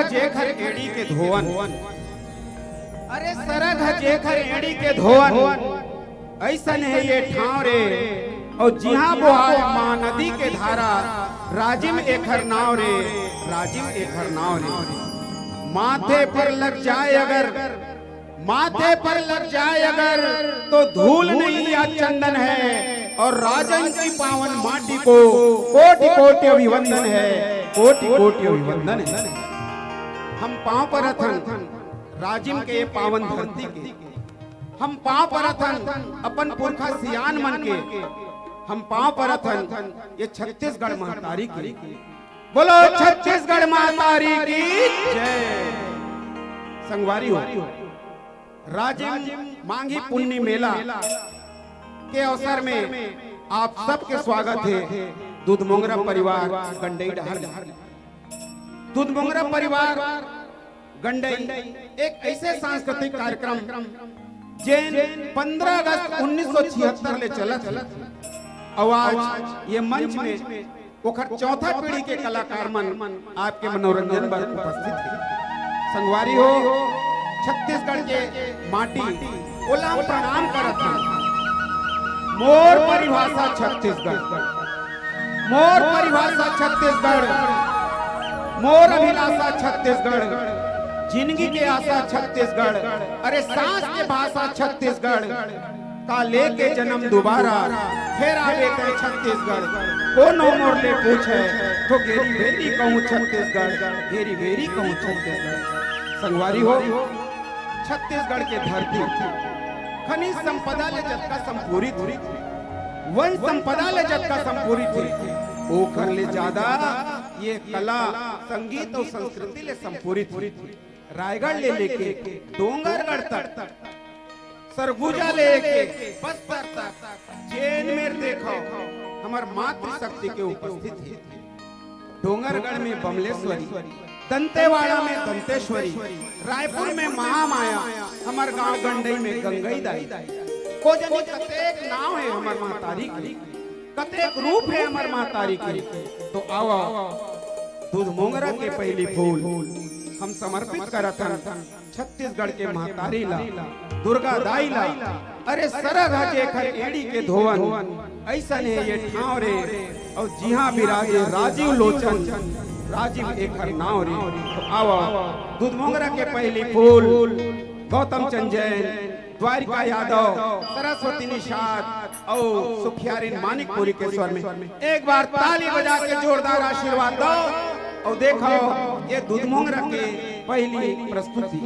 जेखर एड़ी के धोवन, अरे सरग जेखर एड़ी के धोवन, ऐसन है ये ठाव रे। और जिहाँ बुहाए माँ नदी के धारा, राजिम एखर नाव रे, राजिम एखर नाव रे। माथे पर लग जाए अगर, माथे पर लग जाए अगर, तो धूल नहीं या चंदन है। और राजन की पावन माटी को कोटि कोटि अभिवंदन है, कोटि कोटि अभिवंदन है। हम पांव पर रथन राजिम के पावन धरती के, हम पांव पर रथन अपन पुरखा सियान मन के, हम पांव पर रथन ये छत्तीसगढ़ महतारी की। बोलो छत्तीसगढ़ महतारी की जय। संगवारी हो, राजिम मांगी पुण्य मेला के अवसर में आप सबके स्वागत है। दूधमोंगरा परिवार गंडई डहर, दूधमोंगरा परिवार गंडई एक ऐसे सांस्कृतिक कार्यक्रम जेन 15 अगस्त 1976 ले चलत। आवाज ये मंच में ओखर चौथा पीढ़ी के कलाकार मन आपके मनोरंजन पर उपस्थित है। संगवारी हो, छत्तीसगढ़ के माटी ओला प्रणाम करत हैं। मोर परिभाषा छत्तीसगढ़, मोर परिभाषा छत्तीसगढ़, मोर अभिलाषा छत्तीसगढ़, जिंदगी के आशा छत्तीसगढ़, अरे सांस के भाषा छत्तीसगढ़, का लेके जन्म दोबारा फिर आवे ते छत्तीसगढ़। कोनो मोर ले पूछे तो घेरी भेरी कहूँ छत्तीसगढ़, घेरी भेरी कहूँ छत्तीसगढ़। संगवारी हो, छत्तीसगढ़ के धरती खनिज संपदा ले जतका संपूरित, वन संपदा ले जतका संपूरित, ओखर ले ज्यादा ये कला संगीत और संस्कृति ले संपूरित। रायगढ़ ले लेके डोंगरगढ़ तक, सरगुजा लेके बस्तर तक, जेन में देखो हमार मातृशक्ति के उपस्थित है। डोंगरगढ़ में बमलेश्वरी, दंतेवाड़ा में दंतेश्वरी, रायपुर में महामाया, हमार गांव गंडई में गंगई दाई। को जनी कतेक नाम है हमार महतारी की, कतेक रूप है हमार महतारी की। तो आओ दूध मोंगरा के पहली फूल हम समर्पित करतन छत्तीसगढ़ के महतारी ला दुर्गा दाई ला। अरे सरग हजे खर एड़ी के धोवन ऐसा है ये ठाव रे और जिहाँ विराजे राजीव लोचन राजीव एकर नाव रे। तो आओ दूध मोंगरा के पहली फूल गौतम चंद जैन, द्वारिका यादव, सरस्वती निषाद और सुखियारिन मानिकपुरी के स्वर में एक बार ताली बजा के जोरदार आशीर्वाद दो और देखो ये दूध मोंगरा के पहली प्रस्तुति।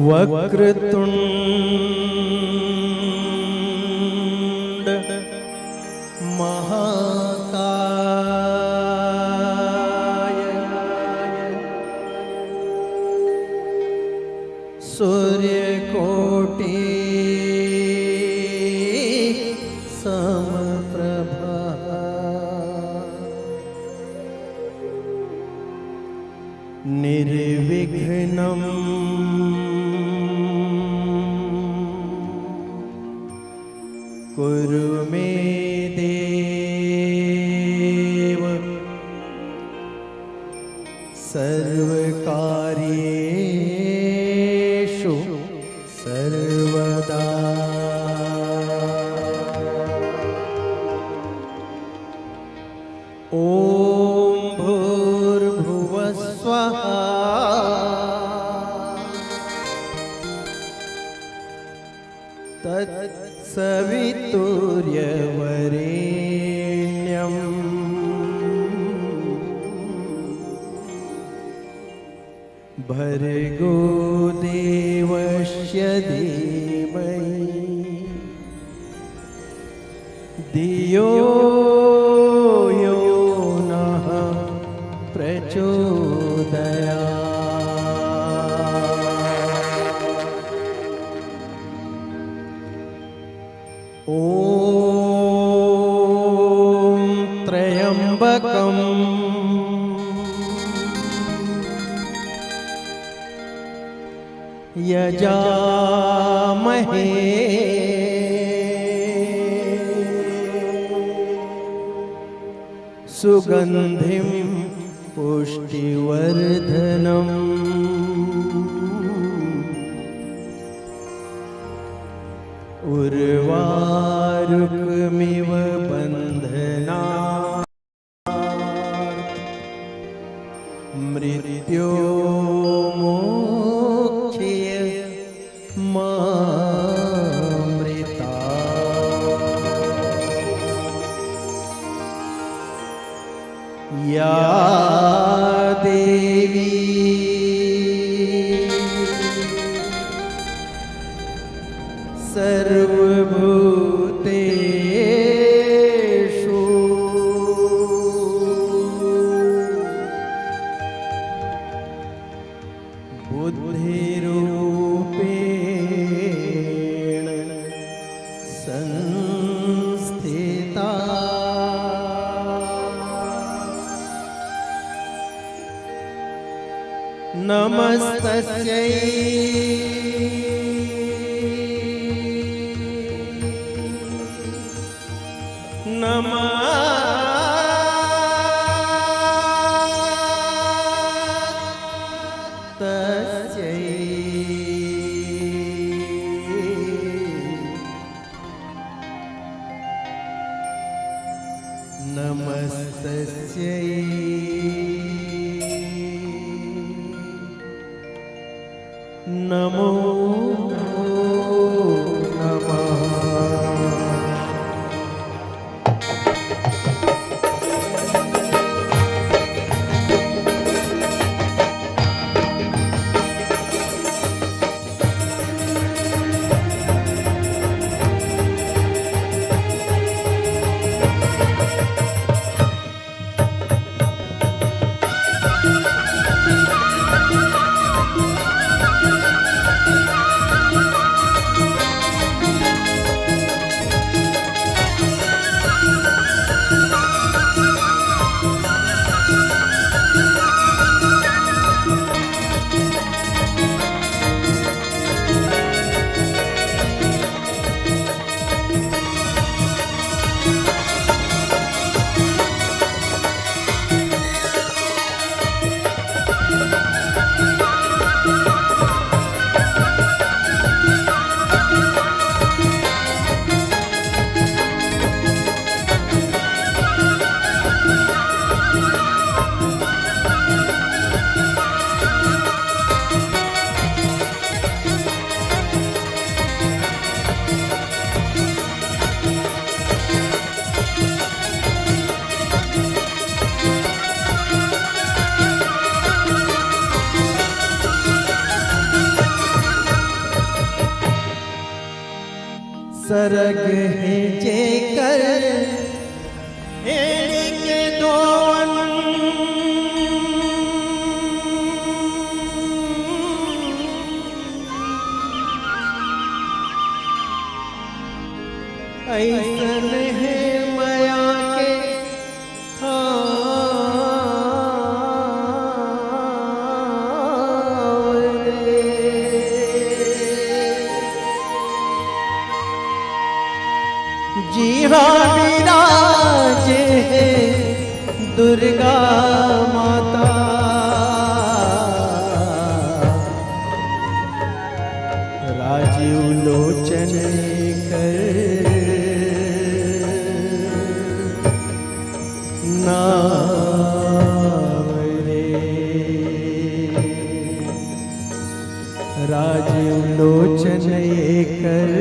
वक्रतुंड महाकाय सूर्यकोटि समप्रभा निर्विघ्नं कुरु मे देव सर्वकार्येषु सर्वदा। ॐ भूर्भुवः स्वः तत्सवितुर्यवरेण्यं भर्गो देवस्य धीमहि धियो यो नः प्रचोदयात्। ॐ त्र्यम्बकं यजामहे सुगन्धिं पुष्टिवर्धनम् उर्वारुकमिव बन्धनात् मृत्योर्मोक्ष्य मामृतात्। या देवी सर्वभूतेषु बुद्धिरूपेण संस्थिता नमस्तस्यै नमस्तस्यै नमस्तस्यै नमो नमः। सरग है जेकर एड़ी के दोवन ऐसन है माया के जी हाँ विराजे है दुर्गा माता राजीव लोचन कर नाम रे राजीव लोचन कर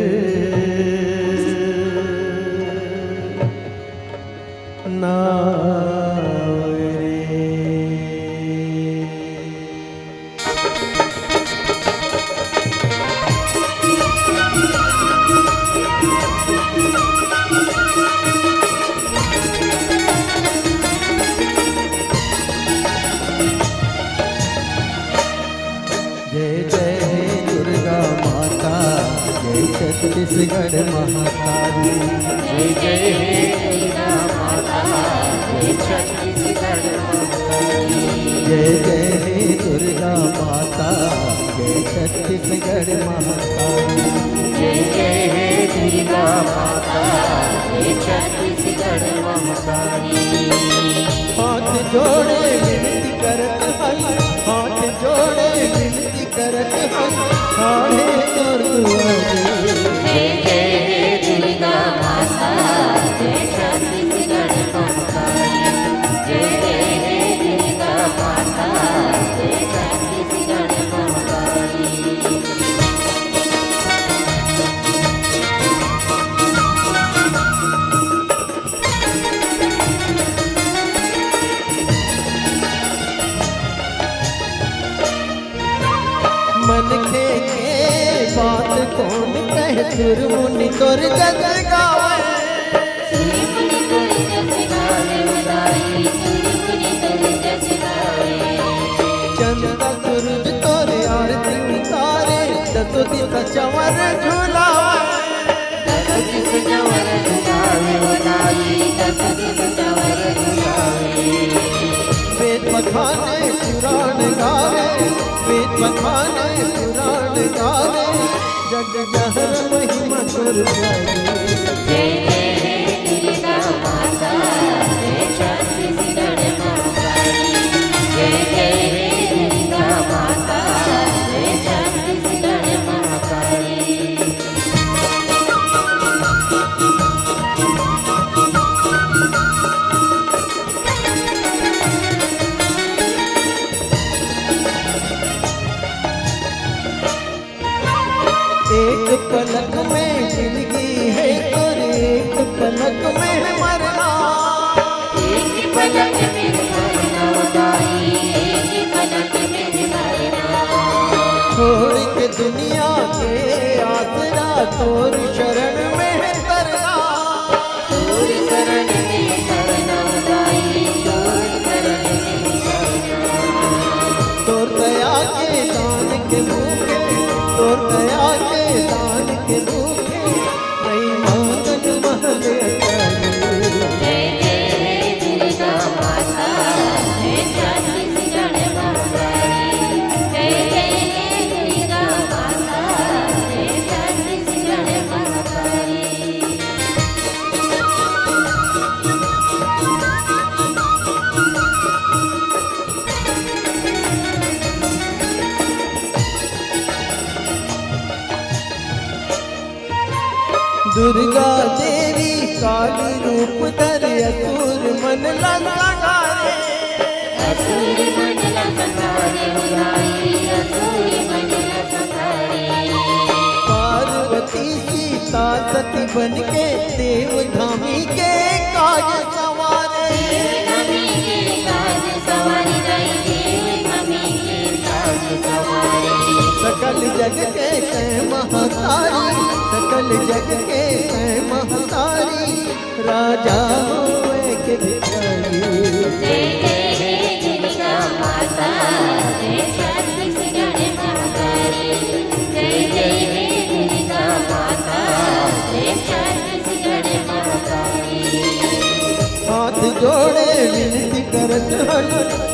नाम रे। जय जय दुर्गा माता जय छत्तीसगढ़ महाकाली जय जय हे दुर्गा माता जय छत्तीसगढ़ महाकाली जय जय हे दुर्गा माता जय छत्तीसगढ़ महाकाली जय जय हे दुर्गा माता जय छत्तीसगढ़ महाकाली हाथ जोड़े विनती करत हई हाथ जोड़े विनती करत हई हाणे तोर दुआरे जय जय हे दुर्गा माता जय छत्तीसगढ़ महाकाली जय जय हे दुर्गा माता जय छत्तीसगढ़ महाकाली मन के बात कौन कह सुर मुनि तोर जग गावे चंदा सूरज तोरे आरती उतारे दसो दिशा चंवर वेद बखाने पुराण गावे वेद बखाने पुराण गावे जग जहर महिमा सुर गावे जय जय हे दुर्गा माता जय छत्तीसगढ़ महाकाली जय जय हे दुर्गा माता जय छत्तीसगढ़ महाकाली एक पलक में जिंदगी है और एक पलक में मरना एक पलक में मरना दाई एक पलक में मरना छोड़ के दुनिया के आसरा तोर शरण में तरना तोर शरण में करना दाई तोर शरण में करना तोर दया के दान के भूखे तोर दया के दान के भूखे नहीं मांगन महल अटारी जय जय हे दुर्गा माता जय छत्तीसगढ़ महाकाली जय जय हे दुर्गा माता जय छत्तीसगढ़ महाकाली दुर्गा देवी काली रूप धर असुर मन लगारे असुर मंडल संहारे उदाई असुर मंडल संहारे पार्वती सीता सती बन के देव धामी के काज सवारे नमी के काज सवारी गई देव नमी के काज सवारी सकल जग के महतारी, सकल जग के महतारी, राजा होए के भिखारी। जय जय हे दुर्गा माता, जय छत्तीसगढ़ महाकाली। जय जय हे दुर्गा माता, जय छत्तीसगढ़ महाकाली। हाथ जोड़े विनती करत हन,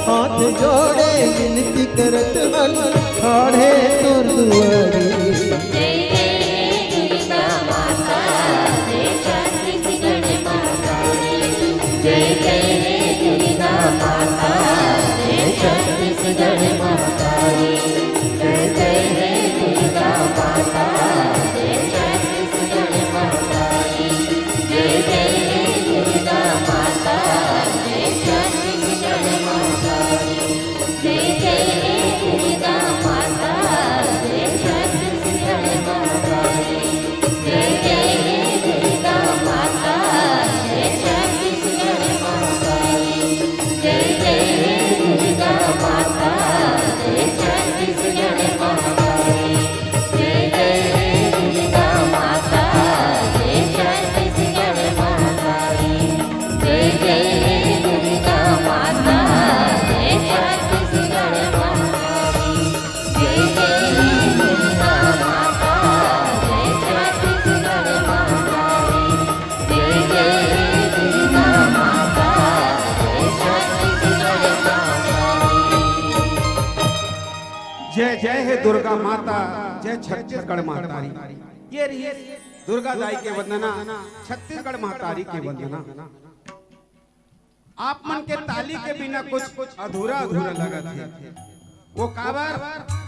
हाथ जोड़े विनती करत हन, ठाढ़े तोर दुआरी। जय जय हे दुर्गा माता, जय छत्तीसगढ़ महाकाली। जय जय हे दुर्गा माता, जय छत्तीसगढ़ महाकाली। जय जय हे दुर्गा माता, जय छत्तीसगढ़ महाकाली। जय जय हे दुर्गा माता, जय छत्तीसगढ़ महाकाली। जय जय हे दुर्गा माता, जय छत्तीसगढ़ महाकाली। जय जय हे दुर्गा माता, जय छत्तीसगढ़ महाकाली। जय जय हे दुर्गा माता, जय छत्तीसगढ़ महाकाली। जय जय हे दुर्गा माता, जय छत्तीसगढ़ महाकाली। जय जय हे दुर्गा माता, जय छत्तीसगढ़ महाकाली। जय जय हे दुर्गा माता, जय छत्तीसगढ़ महाकाली। जय जय हे दुर्गा माता, जय छत्तीसगढ़ महाकाली। जय जय है दुर्गा माता, जय छत्तीसगढ़ महातारी। ये रही दुर्गा दाई के वंदना, छत्तीसगढ़ महातारी के वंदना। आप मन के ताली के बिना कुछ अधूरा अधूरा लगत है। वो काबर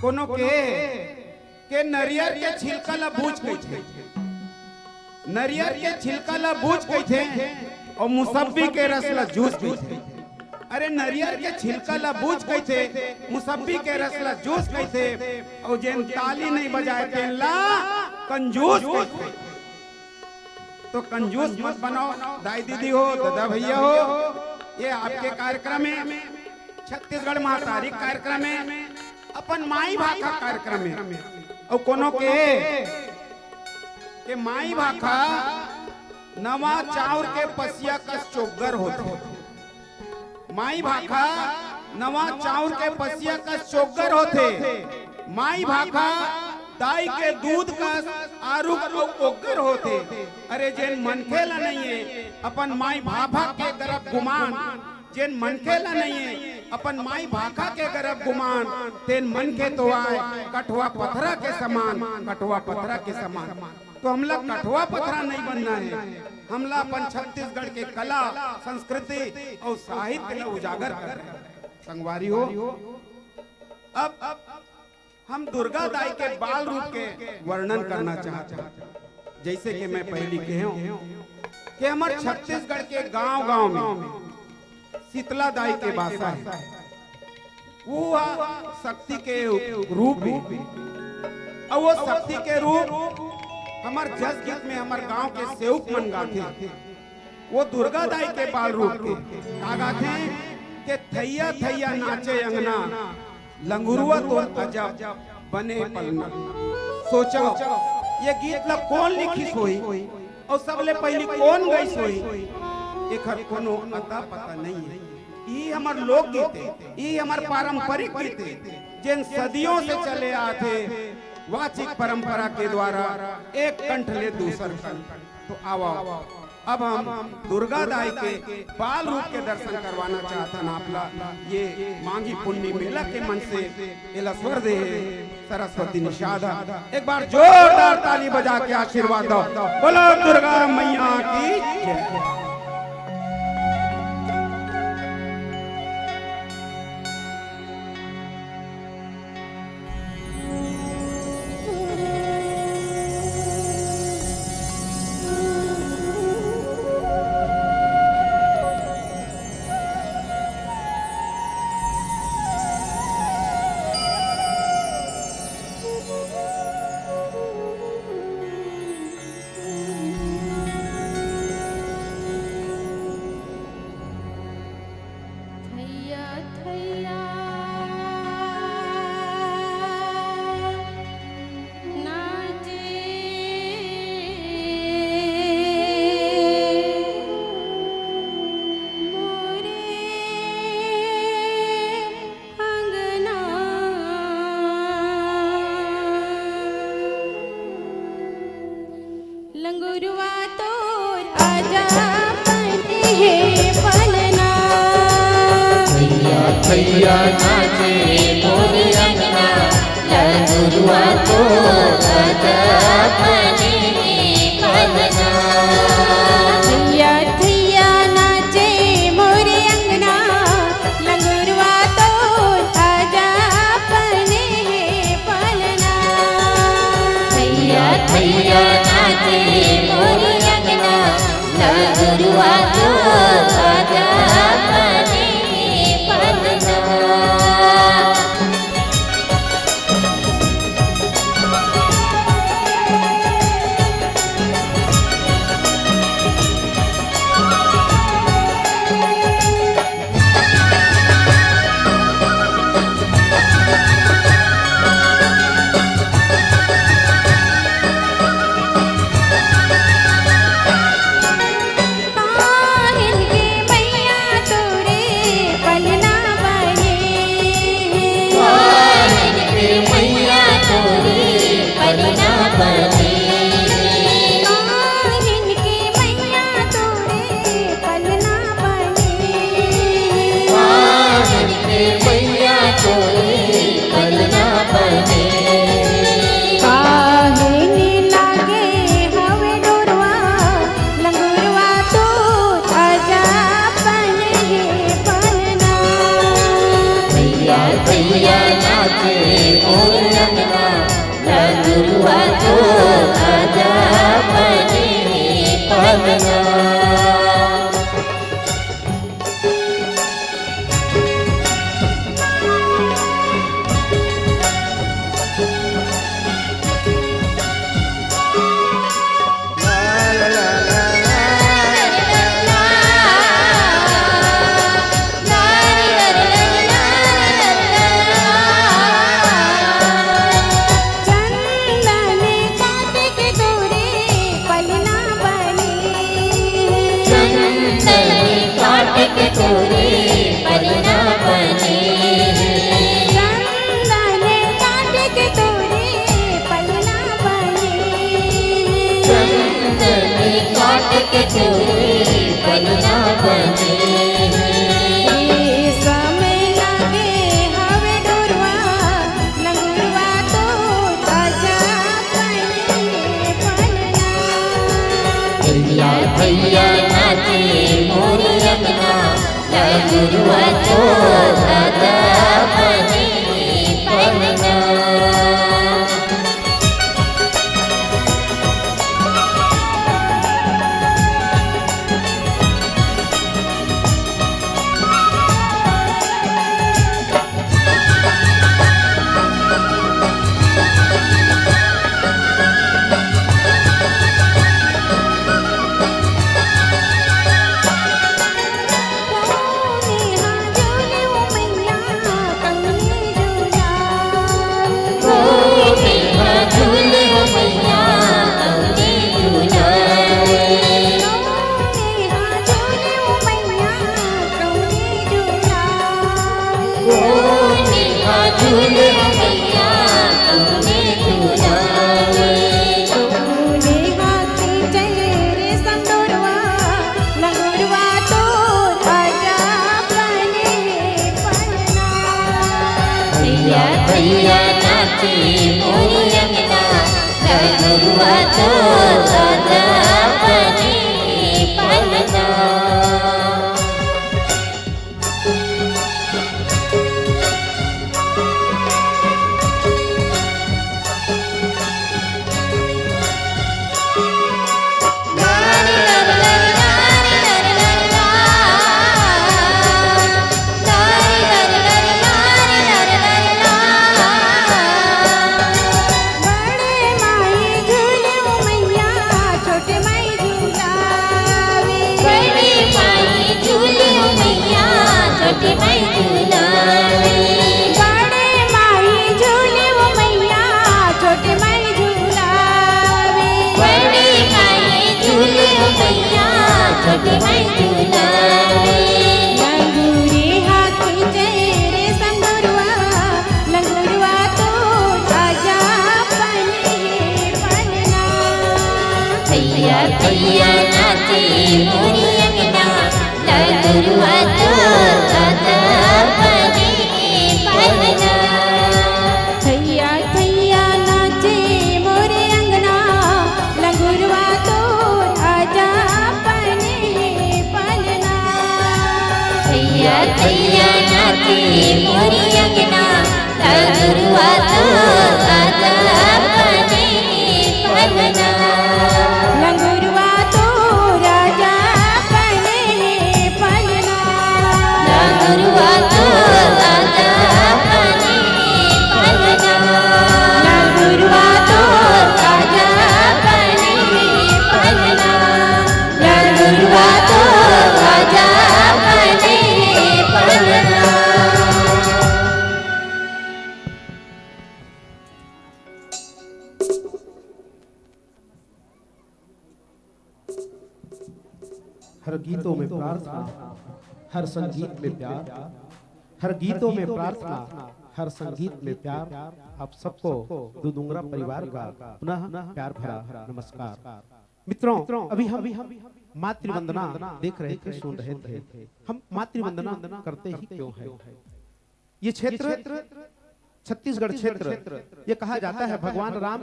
कोनो के नरियर के छिलका ला बूझ गई थे, नरियर के छिलका ला बूझ गई थे और मुसब्बी के रस ला जूस गई थे। अरे नरियर के छिलका ला बूझ गई थे, मुसब्बी के रस ला जूस गई थे, और जेन ताली नहीं बजाए थे ला कंजूस गई थे। तो कंजूस मत बनाओ, दाई दीदी हो, दादा भैया हो। ये आपके कार्यक्रम में, छत्तीसगढ़ महातारी कार्यक्रम में, अपन माई भाखा कार्यक्रम में, और कोनो के माई भाखा नवा चाउर के पसिया का चोगर होते। माई भाखा नवा चाउर के पसिया का चोगर होते। माई भाखा दाई के दूध का आरूप ओकर होते। अरे जेन मनखे ला नहीं है अपन माई भाभा के गर्भ गुमान, जेन मनखे ला नहीं है अपन माई भाखा के गर्भ गुमान, तेन मनखे तो आए कठुआ पथरा के समान, कठुआ पथरा के समान। तो हमला कठुआ पथरा नहीं बनना है, हमला अपन छत्तीसगढ़ के कला संस्कृति और साहित्य ला उजागर कर संगवारी हो। अब हम दुर्गा दाई के बाल रूप के वर्णन करना चाहते हैं। जैसे कि मैं पहले कहे कि हमारे छत्तीसगढ़ के गांव-गांव में शीतला दाई के बासा है, वो शक्ति के रूप है। और वो शक्ति के रूप हमारे जस गीत में हमारे गांव के सेवक मन गाते, वो दुर्गा दाई के बाल रूप के का गाते कि थैया थैया नाचे अंगना, लंगुरुआ तो अजब बने पलना। सोचो ये गीत ला कौन लिखी सोई और सबले पहली कौन गई सोई, एक कोनो अता पता नहीं है। ये हमार लोक गीत है, ये हमार पारंपरिक गीत है, जिन सदियों से चले आते वाचिक परंपरा के द्वारा एक कंठ ले दूसर कंठ। तो आओ अब हम दुर्गा दाई के बाल रूप के दर्शन करवाना चाहता नापला। ये मांगी पुण्य मेला के मन से एला स्वर दे सरस्वती निषादा। एक बार जोरदार ताली बजा के आशीर्वाद दो, बोलो दुर्गा मैया की जय। लंगुरवा तो आजा पने हे पलना थैया थैया नाचे मोरे अंगना लंगुरवा तो आजा पने पलना थैया थैया नाचे मोरे अंगना लंगुरवा तो आजा पने हे पलना थैया थैया नाचे मोरे अंगना लंगुरवा तो आजा पने पलना काहिन के मैया तोरे पलना बने काहिन के मैया तोरे पलना बने काहिन के मैया तोरे पलना बने काहिन के मैया तोरे पलना बने काहिन लागे हवे डोरवा लंगुरवा तो आजा पने हे पलना भैया भैया नाचे मोरे अंगना लंगुरवा तो आजा पने पलना चंदन काटे के तोरे पलना बने चंदन काट के तोरे पलना बने चंदन काटे के तोरे पलना बने चंदन काट के तोरे पलना बने समय लागे हवे डोरवा लंगुरवा तो आजा पने पलना भैया भैया नाचे मोरे अंगना लंगुरवा तो आजा पने पलना कोने हा झूले वो मैया कंगनी झूलावे कोने झूले हो मैया कंगनी झूलावे कोने हा झूले वो मैया कंगनी झूलावे कोने हा झूले हो मैया कंगनी झूलावे सोने हाथी चेहरे संदूरवा लंगुरवा तो आजा पने पलना भैया भैया नाचे मोरे अंगना लंगुरवा तो आजा पने पलना बड़े माई झूले वो मैया छोटे माई झूलावे बड़े माई झूले हो मैया छोटे माई झूलावे बड़े माई झूले वो मैया छोटे माई झूलावे बड़े माई झूले हो मैया छोटे माई झूलावे लंगूरे हाथी चेहरे संगुरवा लंगुरवा तो आजा पने पलना भैया थैया नाचे मोरी अंगना लगुरुआ तो राजा बने पलना थैया थैया नाचे मोरे अंगना लंगुरवा तो आजा बने पलना थैया थैया नाचे मोरी अंगना लगुरुआ तो राजा बने पलना लंगुरवा तो राजा बने पलना लगुरुआ तो राजा बने पलना लंगुरवा तो राजा बने पलना लगुरुआ तो राजा बने पलना हर गीतों में प्रार्थना, हर संगीत में प्यार, हर गीतों में प्रार्थना, हर संगीत में प्यार। आप सबको दुदुंगरा परिवार का पुनः प्यार भरा नमस्कार। मित्रों, अभी हम मातृवंदना देख रहे थे, सुन रहे थे। हम मातृवंदना करते ही क्यों है? ये क्षेत्र छत्तीसगढ़ क्षेत्र, ये कहा जाता है भगवान राम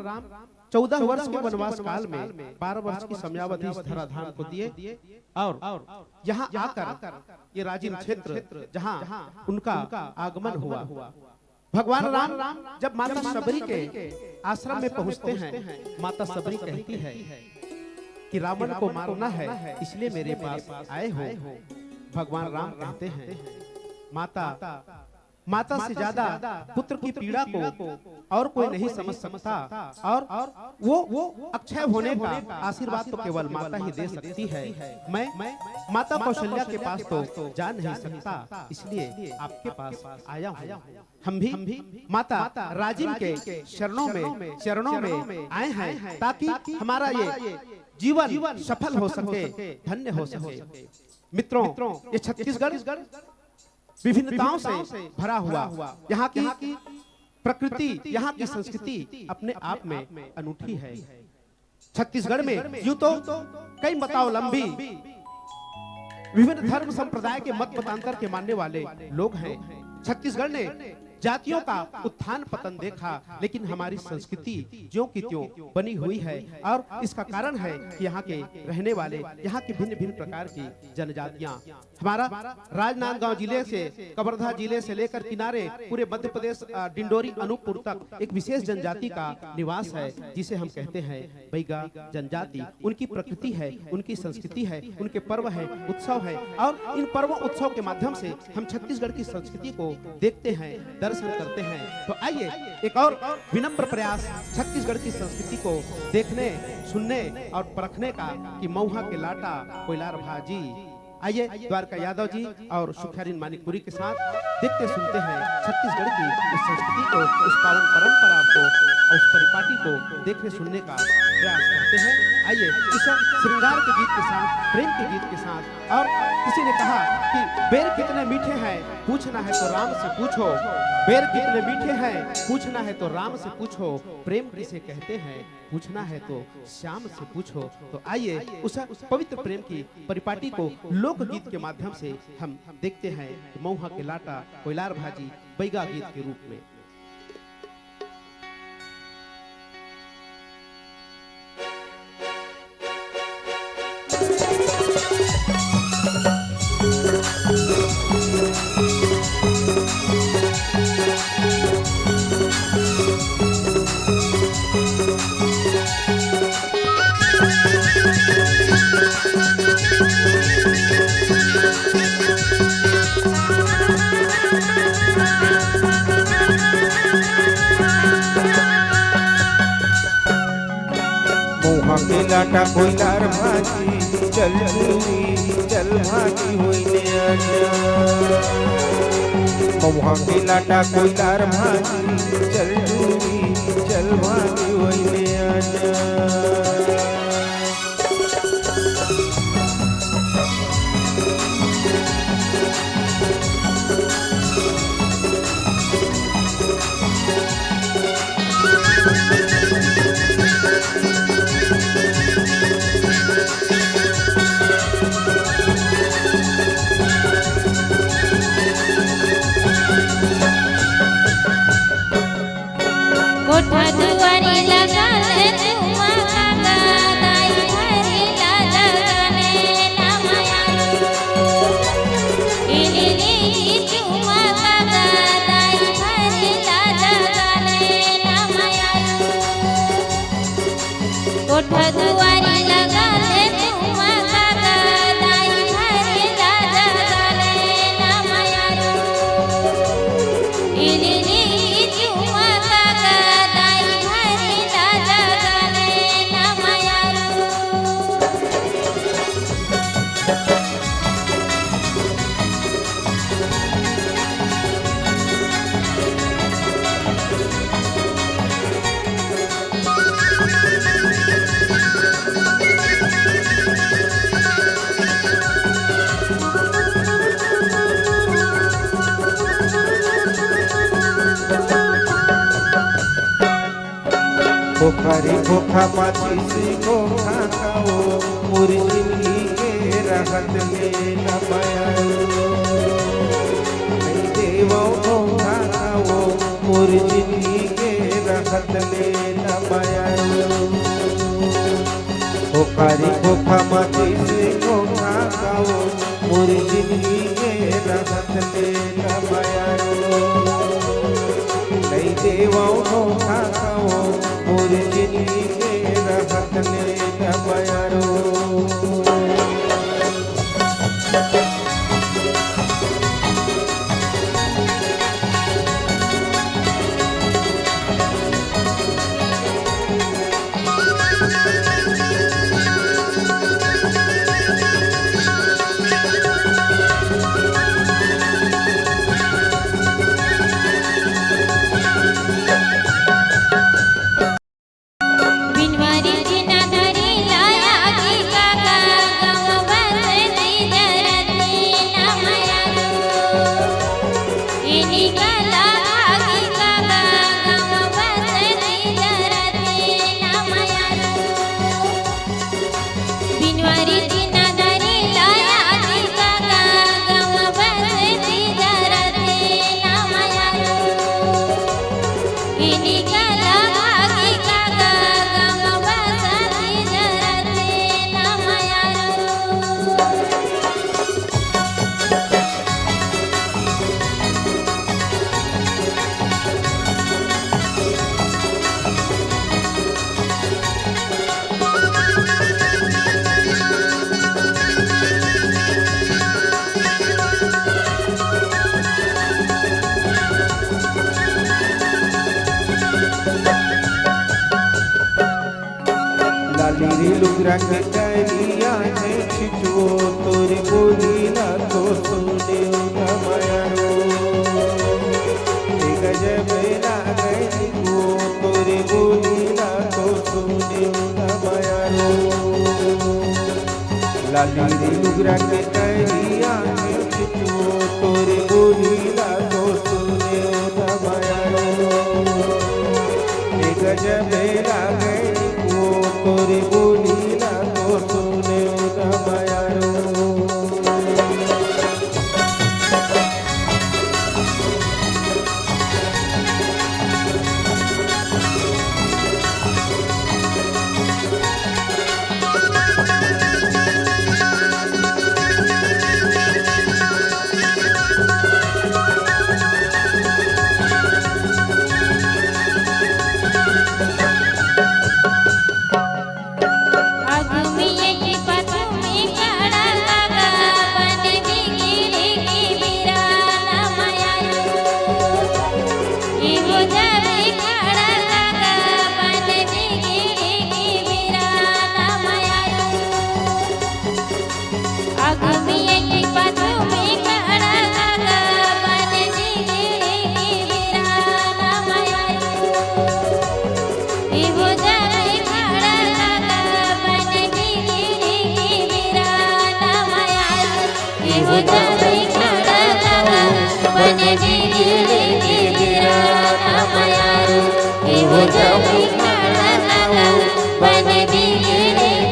14 वर्ष के वनवास काल में 12 वर्ष की समयावधि इस धराधाम को दिए और यहाँ आकर ये राजीव क्षेत्र जहाँ उनका आगमन हुआ। भगवान राम जब माता सबरी के आश्रम में पहुँचते हैं, माता सबरी कहती है कि रावण को मारना है, इसलिए मेरे पास आए हो। भगवान राम कहते हैं माता से ज्यादा पुत्र की पीड़ा को और कोई नहीं समझ सकता, और वो अक्षय होने का आशीर्वाद तो केवल माता ही दे सकती है। मैं माता कौशल्या के पास तो जा नहीं सकता, इसलिए आपके पास आया हूँ। हम भी माता राजिम के चरणों में आए हैं ताकि हमारा ये जीवन सफल हो सके, धन्य हो सके। मित्रों, ये छत्तीसगढ़ विभिन्नताओं से भरा हुआ, यहाँ की प्रकृति, यहाँ की संस्कृति अपने आप में अनूठी है। छत्तीसगढ़ में यूं तो कई मतावलंबी विभिन्न धर्म संप्रदाय के मत मतांतर के मानने वाले लोग हैं। छत्तीसगढ़ ने जातियों का उत्थान पतन देखा, लेकिन हमारी संस्कृति ज्यों की त्यों बनी हुई है, और इसका कारण है कि यहाँ के रहने वाले, यहाँ की भिन्न भिन्न प्रकार की जनजातियाँ। हमारा राजनांदगांव जिले से, कवर्धा जिले से लेकर किनारे पूरे मध्य प्रदेश डिंडोरी अनूपपुर तक एक विशेष जनजाति का निवास है, जिसे हम कहते हैं बैगा जनजाति। उनकी प्रकृति है, उनकी संस्कृति है, उनके पर्व है, उत्सव है, और इन पर्वों उत्सव के माध्यम से हम छत्तीसगढ़ की संस्कृति को देखते हैं, दर्शन करते हैं। तो आइए एक और विनम्र प्रयास छत्तीसगढ़ की संस्कृति को देखने, सुनने और परखने का कि मऊहा के लाटा कोयलार भाजी। आइए द्वारका यादव जी और सुखियारीन मानिकपुरी के साथ देखते सुनते हैं छत्तीसगढ़ की उस संस्कृति को, उस पावन परंपरा को और उस परिपाटी को देखने सुनने का प्रयास करते हैं। आइए इस श्रृंगार के गीत के साथ, प्रेम के गीत के साथ। और किसी ने कहा कि बेर कितने मीठे हैं, पूछना है तो राम से पूछो। बेर कितने मीठे हैं, पूछना है तो राम से पूछो। प्रेम किसे कहते हैं, पूछना है तो श्याम से पूछो। तो आइए उस पवित्र प्रेम की परिपाटी को लोकगीत के माध्यम से हम देखते हैं, मऊहा के लाटा कोयलार भाजी बैगा गीत के रूप में। मऊहा के लाटा कोयलार भाजी चल चूरी चल भाजी होइने आजा। मऊहा के लाटा कोयलार भाजी चल चूरी चल भाजी होइने आजा। खोखा माचिस खोखा खाओ मोर जिंदगी के रहत ले नमायारो नहीं देवो खोखा खाओ मोर जिंदगी के रहत ले नमायारो खोखारी खोखा माचिस खोखा खाओ मोर जिंदगी के रहत ले नमायारो नहीं देवो खोखा खाओ मोर जिंदगी के रहत ले नमायारो बिनवारी जिना धरी लाया की काका गाँव बसती जरती नमयारो इनी कला की काका गाँव बसती जरती नमयारो बिनवारी जिना धरी लाया की काका गाँव बसती जरती नमयारो इनी कला की काका गाँव बसती जरती नमयारो लाली रे लुगरा के करिया है छिचो तोरे बोली ना तो सुने नमायारो ए गजब लागई को तोरे बोली ना तो सुने नमायारो लाली रे लुगरा के करिया है छिचो तोरे बोली ना तो सुने नमायारो ए गजब लागई को तोरे बोली ना तो सुने नमायारो अगुमिये की पतुमी काड़ा काका बन बिगिड़ी की बिरा नमयारो इहो जबे काड़ा काका बन बिगिड़ी की बिरा नमयारो अगुमिये की पतुमी काड़ा काका बन बिगिड़ी की बिरा नमयारो इहो जबे काड़ा काका बन बिगिड़ी की बिरा नमयारो इहो जबे काड़ा काका बन बिगिड़ी की बिरा नमयारो इहो जबे काड़ा काका बन बिगिड़ी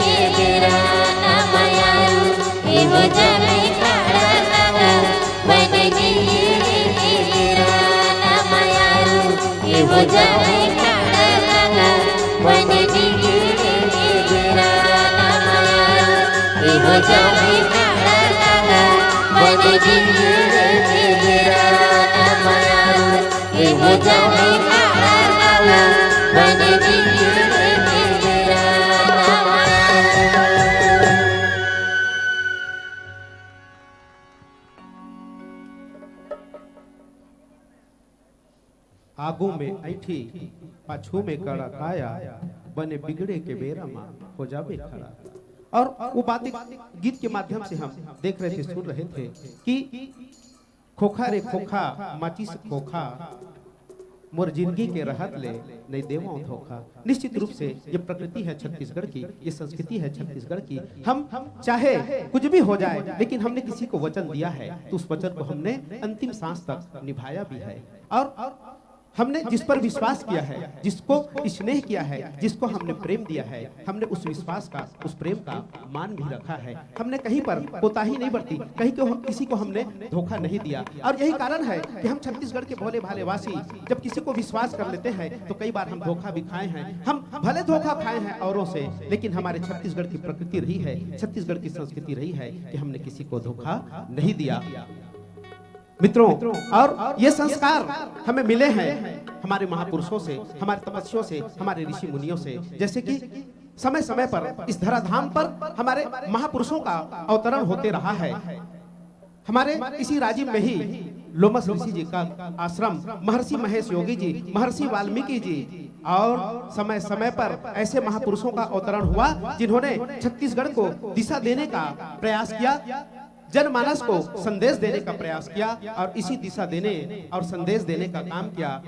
की बिरा नमयारो इहो जबे काड़ा काका बन बिगिड़ी की बिरा नमयारो इहो जबे काड़ा काका बन बिगिड़ी की बिरा नमयारो इहो जबे काड़ा काका बन बिगिड़ी की बिरा नमयारो इहो जबे काड़ा काका बन बिगिड़ी की बिरा नमयारो आगू में ऐठी पाछू में कड़ा काया बने बिगड़े के बेरा मां हो जावे खड़ा। और वो बातें गीत के माध्यम से हम देख रहे थे, सुन रहे थे कि खोखा रे खोखा माचिस खोखा मोर जिंदगी के रहत ले नहीं देवो धोखा। निश्चित रूप से ये प्रकृति है छत्तीसगढ़ की, ये संस्कृति है छत्तीसगढ़ की। हम चाहे कुछ भी हो जाए लेकिन हमने किसी को वचन दिया है तो उस वचन को हमने अंतिम सांस तक निभाया भी है। और हमने जिस पर विश्वास किया है, जिसको स्नेह किया है, जिसको हमने प्रेम दिया है, हमने उस विश्वास का, उस प्रेम का मान भी रखा है। हमने कहीं पर कोताही नहीं बरती, कहीं को किसी को हमने धोखा नहीं दिया। और यही कारण है कि हम छत्तीसगढ़ के भोले भाले वासी जब किसी को विश्वास कर लेते हैं तो कई बार हम धोखा भी खाए हैं। हम भले धोखा खाए हैं औरों से, लेकिन हमारे छत्तीसगढ़ की प्रकृति रही है, छत्तीसगढ़ की संस्कृति रही है कि हमने किसी को धोखा नहीं दिया। मित्रों, और ये संस्कार हमें मिले हैं हमारे महापुरुषों से, हमारे तपस्वियों से, हमारे ऋषि मुनियों से। जैसे कि समय समय पर इस धराधाम पर हमारे महापुरुषों का अवतरण होते रहा है। हमारे इसी राजिम में ही लोमस ऋषि जी का आश्रम, महर्षि महेश योगी जी, महर्षि वाल्मीकि जी, और समय समय पर ऐसे महापुरुषों का अवतरण हुआ जिन्होंने छत्तीसगढ़ को दिशा देने का प्रयास किया, जनमानस को संदेश देने का प्रयास किया, और इसी दिशा देने और संदेश देने का काम किया।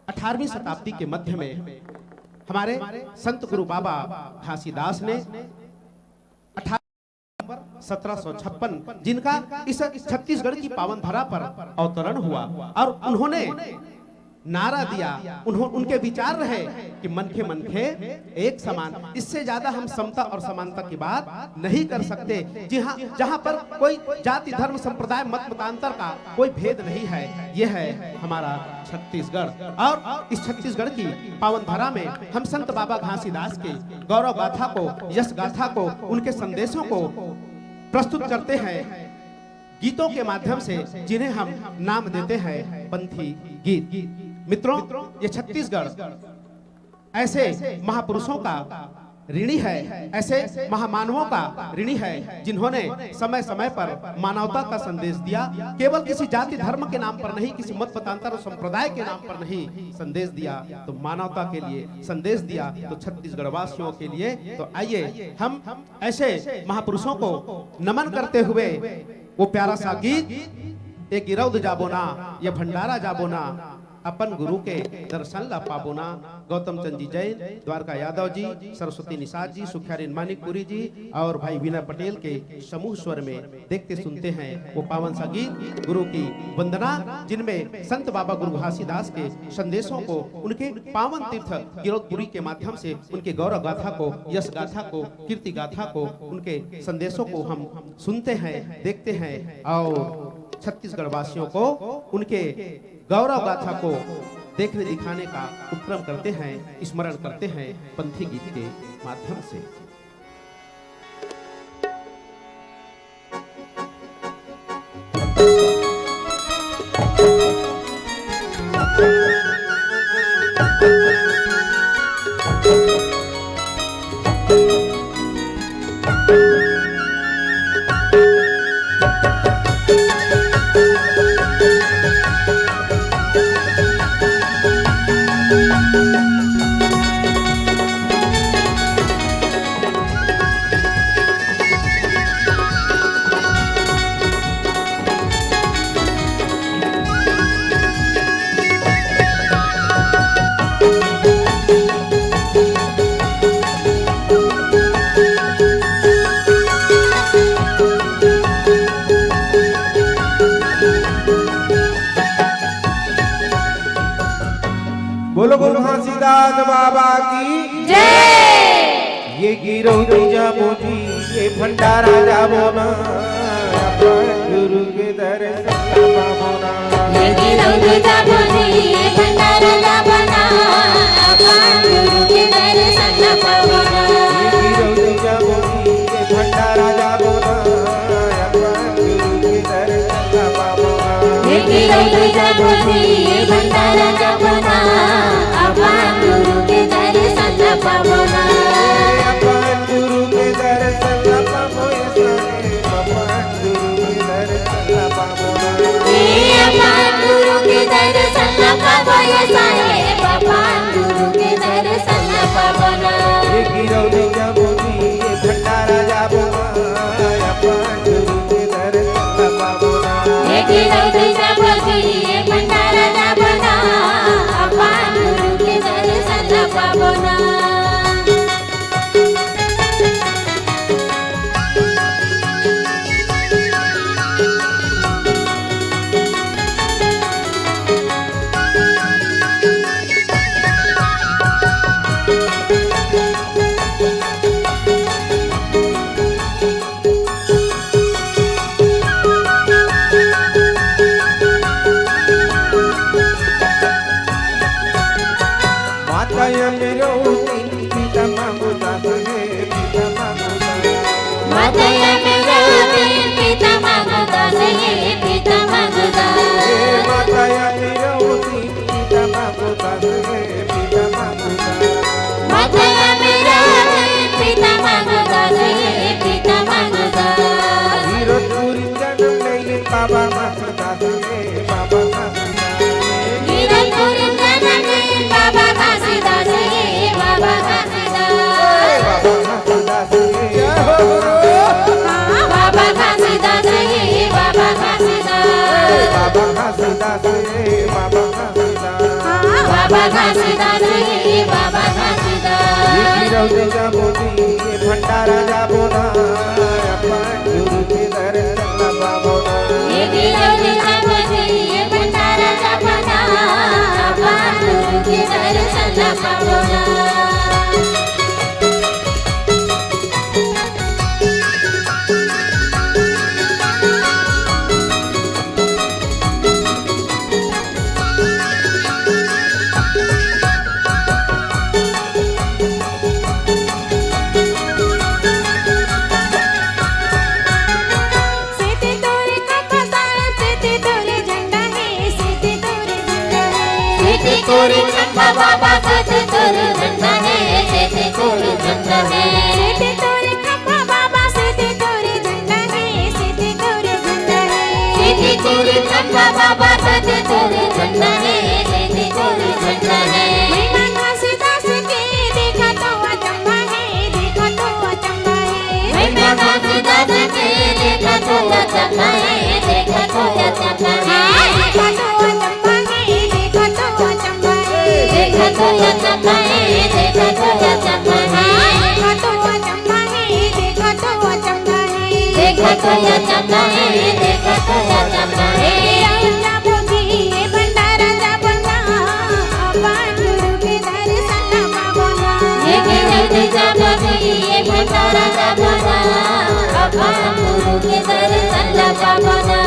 18वीं शताब्दी के मध्य में हमारे संत गुरु बाबा घासीदास ने 1756 जिनका इस छत्तीसगढ़ की पावन धरा पर अवतरण हुआ, और उन्होंने नारा दिया, उनके विचार रहे कि मन खे एक समान। इससे ज्यादा हम समता और समानता की बात नहीं कर सकते। जहां पर कोई जाति धर्म संप्रदाय मत मतांतर का कोई भेद नहीं है। यह है हमारा छत्तीसगढ़, और इस छत्तीसगढ़ की पावन धरा में हम संत बाबा घासीदास के गौरव गाथा को, यश गाथा को, उनके संदेशों को प्रस्तुत करते हैं गीतों के माध्यम से, जिन्हें हम नाम देते हैं पंथी गीत। मित्रों, ये छत्तीसगढ़ ऐसे महापुरुषों का ऋणी है, ऐसे महामानवों का ऋणी है जिन्होंने समय समय पर मानवता का संदेश दिया। केवल किसी जाति धर्म के नाम पर नहीं, किसी मत मतांतर और संप्रदाय के नाम पर नहीं संदेश दिया, तो मानवता के लिए संदेश दिया, तो छत्तीसगढ़ वासियों के लिए। तो आइए हम ऐसे महापुरुषों को नमन करते हुए वो प्यारा सा गीत, ये गिरौद जाबोना, ये भंडारा जाबोना, अपन गुरु के दर्शन ला पाबोना। गौतम चंद जी जैन, द्वारका यादव जी, सरस्वती निषाद जी, सुखियारिन मानिकपुरी जी और भाई विनय पटेल के समूह स्वर में देखते सुनते हैं वो पावन सा गीत, गुरु की वंदना, जिनमें संत बाबा गुरु घासीदास के संदेशों को, उनके पावन तीर्थ गिरौदपुरी के माध्यम से उनके गौरव गाथा को, यश गाथा को, कीर्ति गाथा को, उनके संदेशों को हम सुनते हैं, देखते हैं, और छत्तीसगढ़ वासियों को उनके गौरव गाथा को देखने दिखाने का उपक्रम करते हैं, स्मरण करते हैं पंथी गीत के माध्यम से। बोलो गुरु घासीदास बाबा की जय। ये गिरौदी जाबो जी, ये भंडारा जाबो ना, अपन गुरु के दर्शन पाबो ना। ये गिरौदी जाबो जी, ये भंडारा जाबो ना, अपन गुरु के दर्शन पाबो ना। ये गिरौदी जाबो जी, ये भंडारा जाबो ना, अपन गुरु के दर्शन पाबो ना। ये गिरौदी जाबो जी, ये भंडारा जाबो ना, अपन गुरु के दर्शन पाबो ना। अपन गुरु के दर्शन पाबो ऐसा, अपन गुरु के दर्शन पाबो ना। ये अपन गुरु के दर्शन पाबो ऐसा, अपन गुरु के दर्शन पाबो ना। ये गिरौदी जाबो जी, ये भंडारा जाबो ना, अपन गुरु के दर्शन पाबो ना। ये गिरौदी जाबो जी, ये भंडारा जाबो ना, अपन गुरु के दर्शन पाबो ना। घासीदास हे बाबा घासीदास ये गिरौती जाबो जी ये भंडारा जाबो ना अपन गुरु के दर्शन ला पाबो ना ये गिरौती जाबो जी ये भंडारा जाबो ना अपन गुरु के दर्शन ला पाबो ना तोरे खंबा बाबा सेते तोरे झंडा है सेते तोरे झंडा है सेते तोरे खंबा बाबा सेते तोरे झंडा है सेते तोरे झंडा है सेते तोरे खंबा बाबा सेते तोरे झंडा है सेते तोरे झंडा है महिमा घासीदास के देखा तो अचंभा है देखा तो अचंभा है महिमा घासीदास के देखा तो अचंभा है देखा तो अचंभा है देखा तो देखा तो अचंभा है देखा तो अचंभा है देखा तो अचंभा है देखा तो अचंभा है देखा तो अचंभा है देखा तो अचंभा है अल्लाह बोली ये भंडारा जाबो ना अपन गुरु के दर्शन ला पाबो ना ये गिरौती जाबो जी ये भंडारा जाबो ना अपन गुरु के दर्शन ला पाबो ना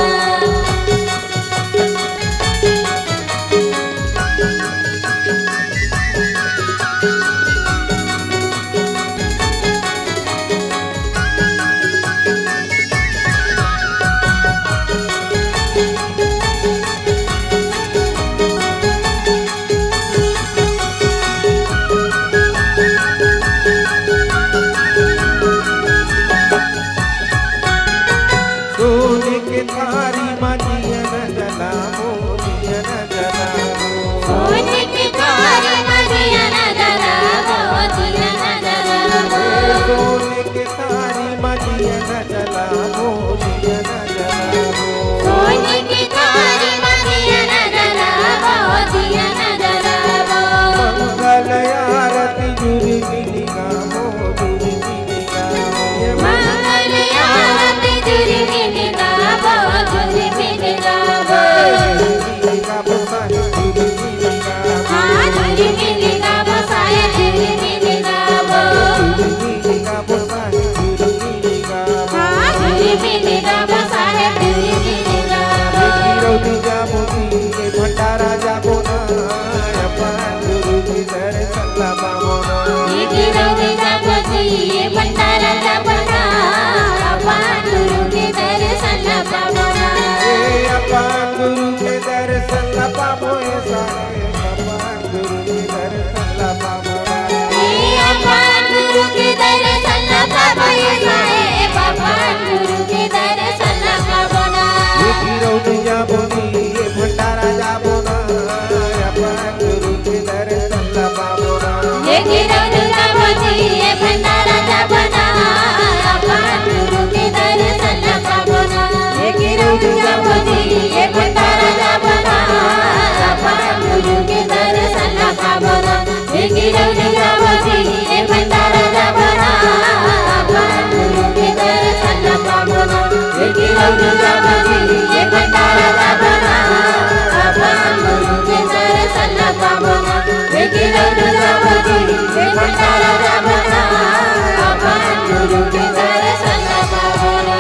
भंडारा जाबो ना अपन गुरु के दर्शन ला पाबो ना ये गिरौती जाबो जी ये भंडारा जाबो ना अपन गुरु के दर्शन ला पाबो ना ये अपन गुरु के दर्शन ला पाबो ऐसा अपन गुरु के दर्शन ला पाबो ना ये अपन गुरु के दर्शन ला पाबो ऐसा अपन गुरु के दर्शन ला पाबो ना ये गिरौती जाबो जी ये भंडारा जाबो ना अपन गुरु के दर्शन ला पाबो ना ये गिरौती जाबो जी ये भंडारा जाबो ना अपन गुरु के दर्शन ला पाबो ना ये गिरौती जाबो जी ये भंडारा जाबो ना अपन गुरु के दर्शन ला पाबो ना ये गिरौती जाबो जी ये भंडारा जाबो ना अपन गुरु के दर्शन ला पाबो ना ये गिरौती जाबो जी ये भंडारा जाबो ना अपन गुरु के दर्शन ला पाबो ना ये गिरौती जाबो जी ये भंडारा जाबो ना अपन गुरु के दर्शन ला पाबो ना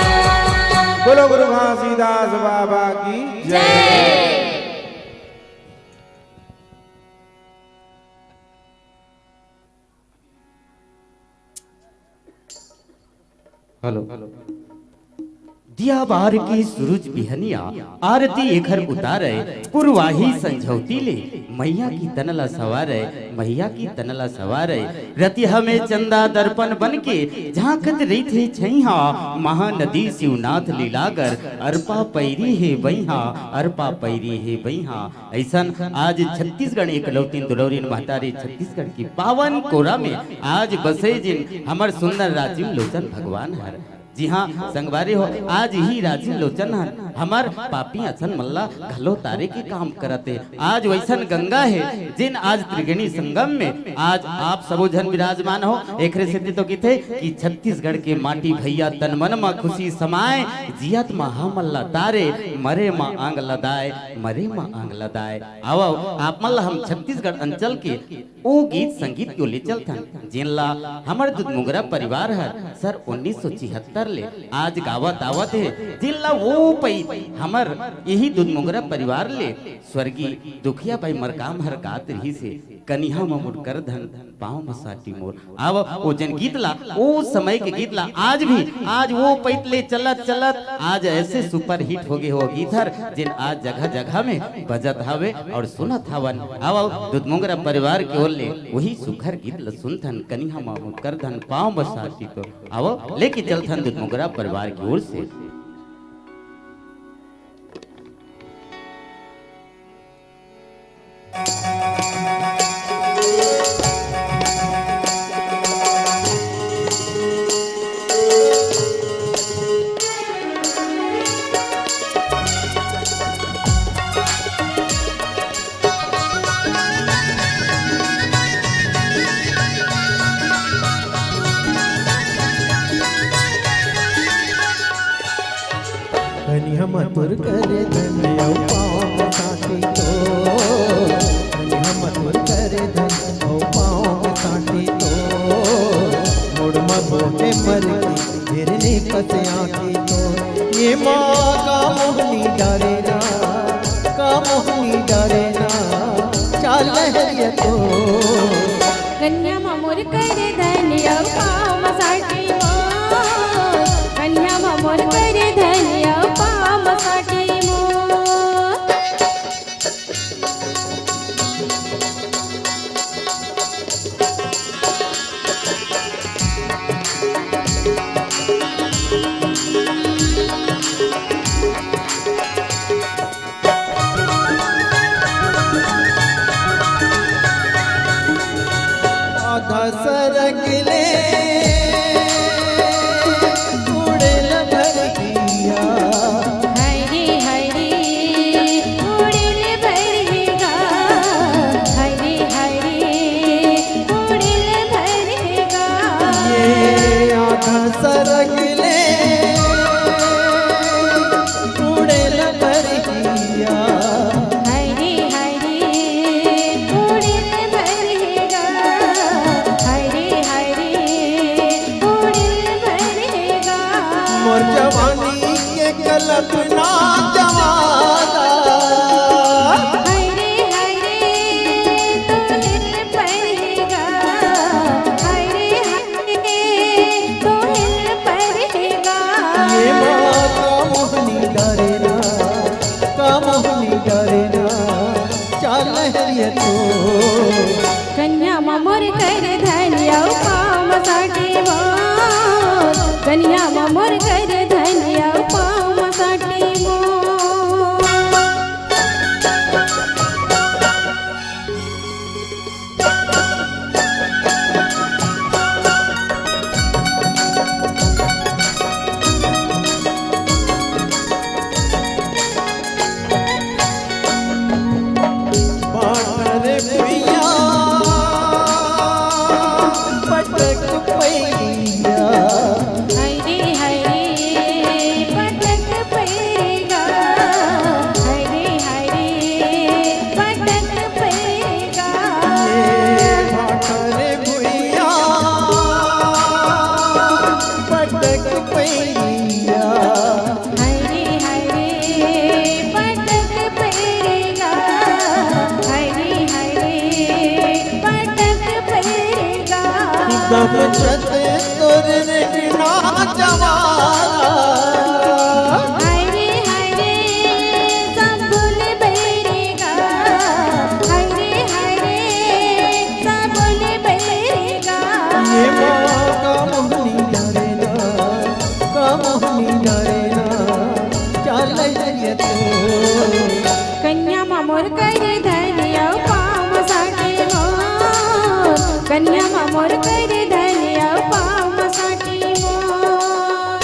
बोलो गुरु घासीदास बाबा की जय हेलो दिया बार की सूरज बिहनिया आरती एखर उतारे पुरवाही संझौती ले मैया की तनला सवारे मैया की तनला सवारे रतिहा में चंदा दर्पण बन के झांकत रही थे छैहा महानदी शिवनाथ लीलागर अरपा पैरी है बैहा अरपा पैरी है बैहा ऐसन आज छत्तीसगढ़ एकलौती दुलौरीन महतारी छत्तीसगढ़ की पावन कोरा में आज बसे जिन हमर सुंदर राजीव लोचन भगवान हर जी हाँ संगवारी हो आज ही राजीव लोचन हमार पापी असन मल्ला घलो तारे के काम करते। आज वैसन गंगा है जिन आज त्रिवेणी संगम में आज आप सबो जन विराजमान हो। एकरे सिद्धि तो किथे कि छत्तीसगढ़ के माटी भैया तन मन में खुशी समाए, जियत मा हम मल्ला तारे, मरे मा आंग लदाए, मरे मा आंग लदाए। आओ आप मल्ला हम छत्तीसगढ़ अंचल के ओ गीत संगीत को ले चलथन जिनला हमर दूध मुगरा परिवार है सर 1976 ले आज गावत आवत है। जिनला वो पई हमर यही दूध मुगरा परिवार ले स्वर्गीय दुखिया भाई मरकाम हर गात रही से कनिहा ममुर कर धन पाँव मसाटी मोर। आव वो जन गीत ला वो समय के गीत ला आज भी आज वो पैतले चलत चलत आज ऐसे सुपर हिट हो गए हो गीतर जिन आज जगह जगह में बजत हवे और सुनत हवन। आओ दूध मुगरा परिवार के ओर ले वही सुखर गीत ल सुनथन कनिहा ममुर कर धन पाँव मसाटी तो आओ लेके चलथन दूध मुगरा परिवार की ओर से। कनिया मथुर करे धनिया पाँव साथी तो, कनिया मथुर करे धनिया पाँव साथी तो, मुड़ मोहे मर गई गिरने पसे आती तो। ये माँ का मोहनी डरे ना, का मोहनी डरे ना, चाल है तो कन्या मामोर करे धनिया पाँव मसाटी मोर, कन्या मामोर करे धनिया पाँव मसाटी मोर। आधा सरगले उड़ेल भरिया, हरी हरी उड़िल भरेगा, हरी हरी उड़िल भरेगा। ये आधा सरगले उड़ेल भरिया, हरी हरी उड़िल भरेगा, हरी हरी उड़िल भरेगा। मोर जवानी के कल्पना जवाना, हरे हरे तोहिल परेगा, हरे हरे तोहिल परेगा। ये माँ का मोहनी डरे ना, का मोहनी डरे ना, चाल है तो कन्या मामोर कर धनिया पाँव मसाटी मोर, कन्या मामोर कर धनिया पाँव मसाटी मोर। बाटर भैया पटक पैया, हरे हरे पटक परेगा, हरे हरे पटक परेगा। बाटर भैया पटक पैया, हरे हरे पटक परेगा, हरे हरे पटक परेगा। दम छत तोर रेना जवाना, हरे हरे सब भूल भरेगा, हरे हरे सब भूल भरेगा। ये माँ का मोहनी डरे ना, का मोहनी डरे ना, चाल है तो कन्या मामोर कर धनिया पाँव मसाटी मोर, कन्या मामोर कर धनिया पाँव मसाटी मोर।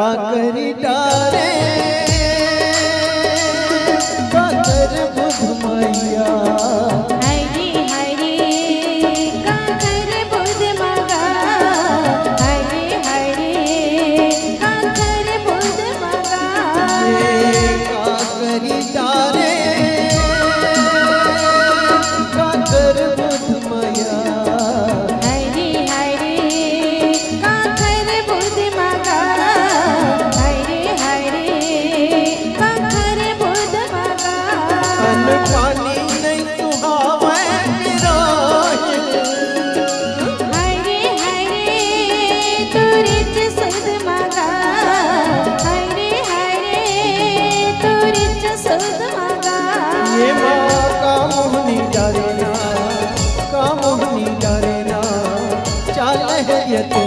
काकरी डारे काकर बुध मैया हरे हरे काकर बुध मगा हरे हरे काकर बुध मगा काकरी डारे काकर बुध मैया हरे हरे काकर बुध मगा हरे हरे काकर बुध मगा अन पानी नहीं सुहावे हरे हरे तुरिच सुध मगा हरे हरे तुरिच सुध मगा ये माँ का मोहनी डारे ना का मोहनी डारे ना चाल है ये तो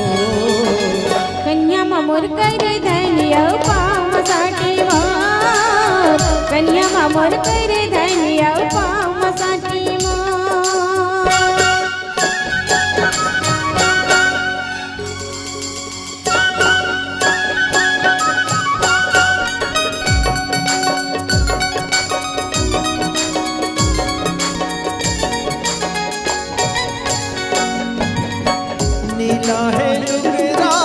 कन्या मामोर कर धनिया पाम साठी मार कन्या मामोर कर धनिया पाम साठी मार नीला है लुगरा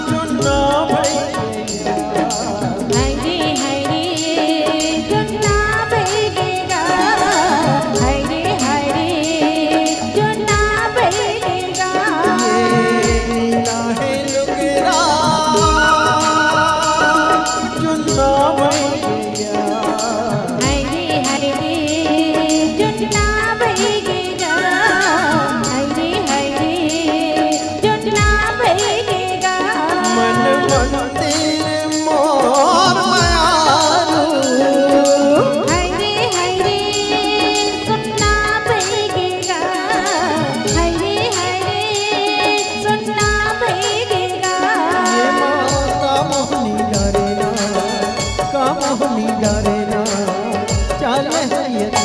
चुन्ना भैया हरे हरे चुन्ना बेगेगा हरे हरे चुन्ना बेगेगा नीला है लुगरा चुन्ना भैया हरे हरे चुन्ना बेगेगा हरे हरे चुन्ना बेगेगा मन मंदिर मोर मायारू हरे हरे सुन्ना बेगेगा हरे हरे सुन्ना बेगेगा ये माता मोहनी डारे ना का मोहनी डारे ना चाल है ये तो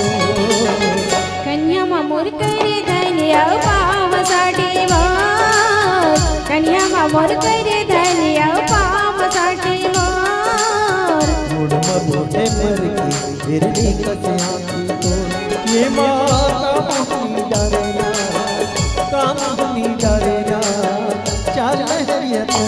कन्या मामोर करे धनिया पाव साठी मार कन्या मामोर करे धनिया पाव साठी मार मुड़ मोटे मर की हिरनी कसे आँखी तो ये माता मोहनी डारे ना का मोहनी डारे ना चाल है ये तो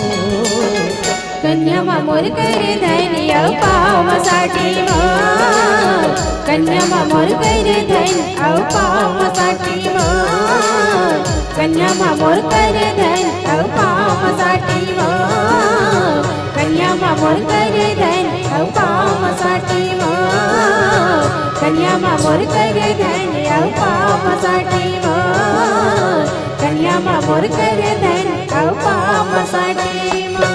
कन्या मामोर करे धनिया पाव साठी मार कन्या मामोर करे धनिया पाव साठी मार कन्या मामोर करे धनिया पाव साठी मार कन्या मामोर करे धनिया पाव साठी मार कन्या मामोर करे धनिया पाव साठी मार कन्या मामोर करे धनिया पाव साठी मार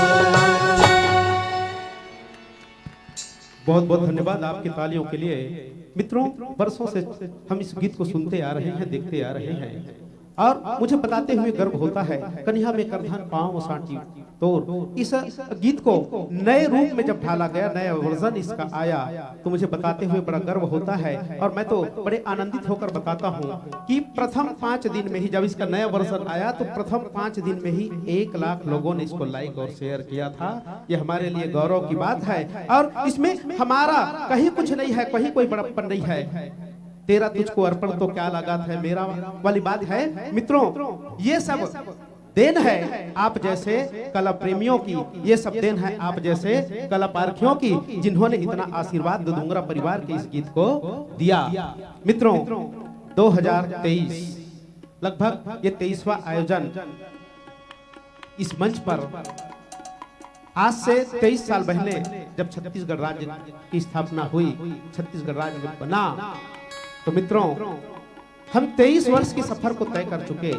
बहुत बहुत धन्यवाद आपकी तालियों के लिए। मित्रों, वर्षों से हम इस गीत को सुनते आ रहे हैं, देखते आ रहे हैं और मुझे बताते हुए गर्व होता है कन्या में करधन पाँव साटी तोर। इस गीत को नए रूप में जब ढाला गया, नया वर्जन इसका आया, तो मुझे बताते हुए बड़ा गर्व होता है और मैं तो बड़े आनंदित होकर बताता हूँ कि प्रथम 5 दिन में ही जब इसका नया वर्जन आया तो प्रथम 5 दिन में ही 1 लाख लोगों ने इसको लाइक और शेयर किया था। ये हमारे लिए गौरव की बात है और इसमें हमारा कहीं कुछ नहीं है, कहीं कोई बड़प्पन नहीं है। तेरा तुझको अर्पण तो क्या लगा था मेरा वाली बात है। मित्रों, ये सब देन है आप जैसे कला प्रेमियों की, ये सब देन है आप जैसे कला पारखियों की, जिन्होंने इतना आशीर्वाद दुदुंगरा परिवार के इस गीत को दिया। मित्रों, 2023 लगभग ये 23वां आयोजन इस मंच पर आज से 23 साल पहले जब छत्तीसगढ़ राज्य की स्थापना हुई, छत्तीसगढ़ राज्य बना, तो मित्रों हम 23 वर्ष के सफर को तय कर चुके।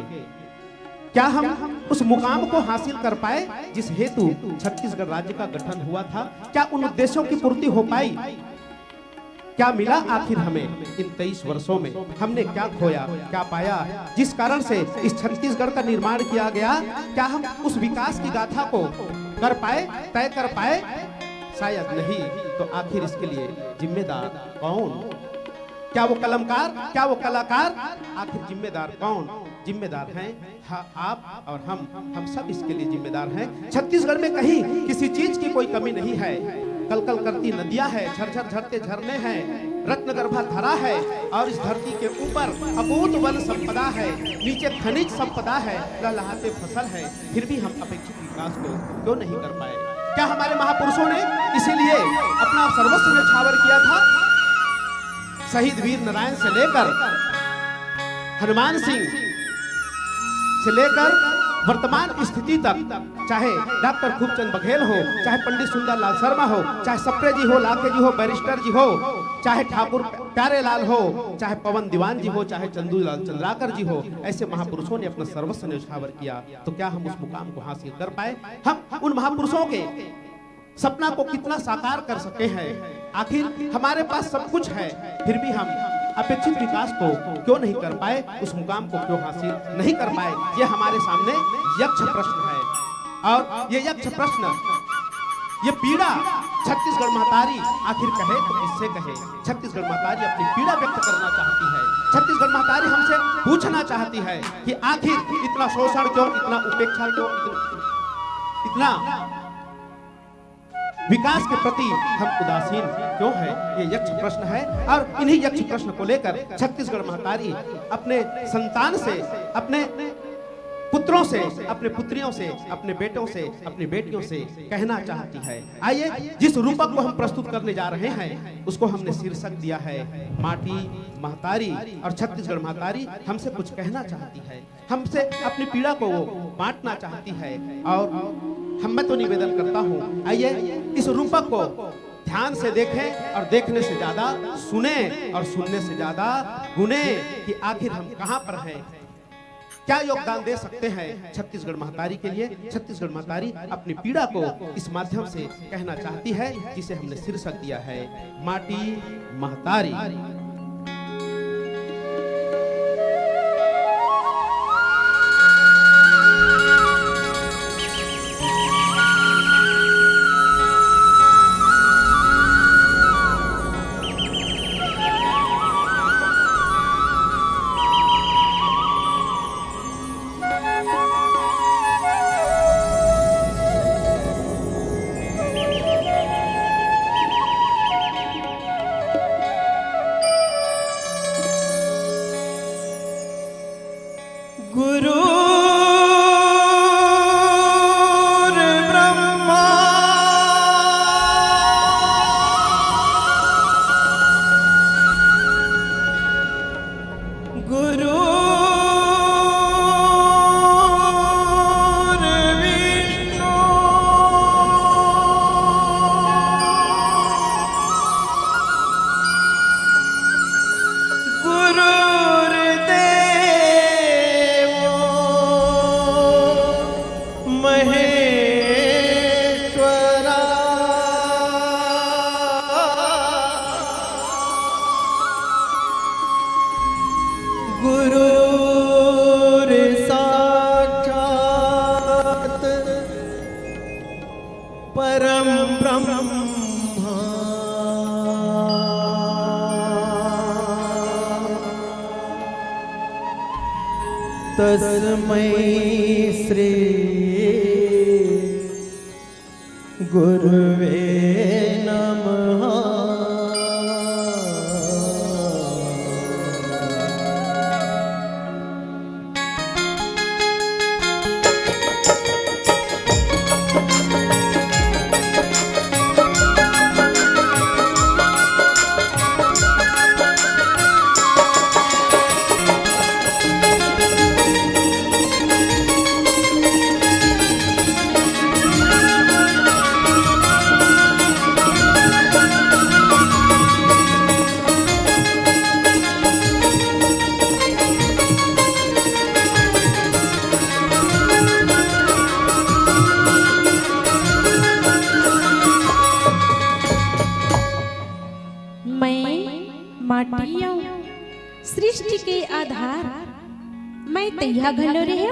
क्या हम उस मुकाम को हासिल कर पाए जिस हेतु छत्तीसगढ़ राज्य का गठन हुआ था? क्या उन उद्देश्यों की पूर्ति हो पाई? क्या मिला आखिर हमें इन 23 वर्षों में? हमने क्या खोया, क्या पाया, जिस कारण से इस छत्तीसगढ़ का निर्माण किया गया? क्या हम उस विकास की गाथा को कर पाए, तय कर पाए? शायद नहीं। तो आखिर इसके लिए जिम्मेदार कौन? क्या वो कलमकार, क्या वो कलाकार? आखिर जिम्मेदार कौन? जिम्मेदार हैं आप और हम सब इसके लिए जिम्मेदार हैं। छत्तीसगढ़ में कहीं किसी चीज की कोई कमी नहीं है। कलकल करती नदियां हैं, झरझर झरते झरने हैं, रत्नगर्भा धरा है और इस धरती के ऊपर अपूर्व वन संपदा है, नीचे खनिज संपदा है, लहलहाते फसल है। फिर भी हम अपेक्षित विकास को क्यों नहीं कर पाए? क्या हमारे महापुरुषों ने इसीलिए अपना सर्वस्व न्यौछावर किया था? शहीद वीर नारायण से लेकर हनुमान सिंह से लेकर वर्तमान स्थिति तक, चाहे डॉक्टर खूबचंद बघेल हो, चाहे पंडित सुंदरलाल शर्मा हो, चाहे सप्रे जी हो, लाखे जी हो, बैरिस्टर जी हो, चाहे ठाकुर प्यारेलाल हो, चाहे पवन दीवान जी हो, चाहे चंदूलाल चंद्राकर जी हो, ऐसे महापुरुषों ने अपना सर्वस्व न्यौछावर किया। तो क्या हम उस मुकाम को हासिल कर पाए? हम उन महापुरुषों के सपना को कितना साकार कर सके हैं? आखिर हमारे पास सब कुछ है, फिर भी हम अपेक्षित विकास को क्यों नहीं कर पाए? उस मुकाम को क्यों हासिल नहीं कर पाए? ये हमारे सामने यक्ष प्रश्न है। और ये यक्ष प्रश्न, ये पीड़ा छत्तीसगढ़ महतारी आखिर कहे तो किससे कहे? छत्तीसगढ़ महतारी अपनी पीड़ा व्यक्त करना चाहती है। छत्तीसगढ़ महतारी हमसे पूछना चाहती है कि आखिर इतना शोषण क्यों, इतना उपेक्षा क्यों, इतना विकास के प्रति हम उदासीन क्यों है? ये यक्ष प्रश्न है। और इन्हीं यक्ष प्रश्न को लेकर छत्तीसगढ़ महतारी अपने संतान से, अपने पुत्रों से, अपने पुत्रियों से, अपने बेटों से, अपनी बेटियों से कहना चाहती है। आइए जिस रूपक को हम प्रस्तुत करने जा रहे हैं उसको हमने शीर्षक दिया है माटी महतारी। और छत्तीसगढ़ महतारी हमसे कुछ कहना चाहती है, हमसे अपनी पीड़ा को वो बांटना चाहती है। और मैं तो निवेदन करता हूँ, आइए इस रूपक को ध्यान से देखें और देखने से ज्यादा सुने और सुनने से ज्यादा गुने कि आखिर हम कहाँ पर हैं, क्या योगदान दे सकते हैं छत्तीसगढ़ महतारी के लिए। छत्तीसगढ़ महतारी अपनी पीड़ा को इस माध्यम से कहना चाहती है, जिसे हमने शीर्षक दिया है माटी महतारी। तस्मै श्री गुरुवे नमः। सृष्टि के आधार मैं तैया घलो रहे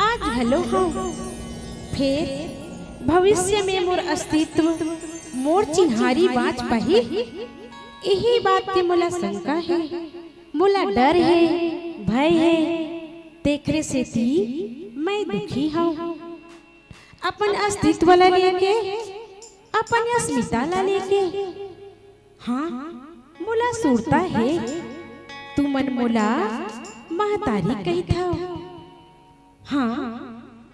आज घलो हो, फिर भविष्य में मोर अस्तित्व मोर चिन्हारी बाँच पाही। यही बात के मोला शंका है, मोला डर है, भय है। तेखरे से थी मैं दुखी हूँ। अपन अस्तित्व ला लेके, अपन अस्मिता ला लेके, हाँ मोला सुरता है। तू मन मोला महतारी कही था। हाँ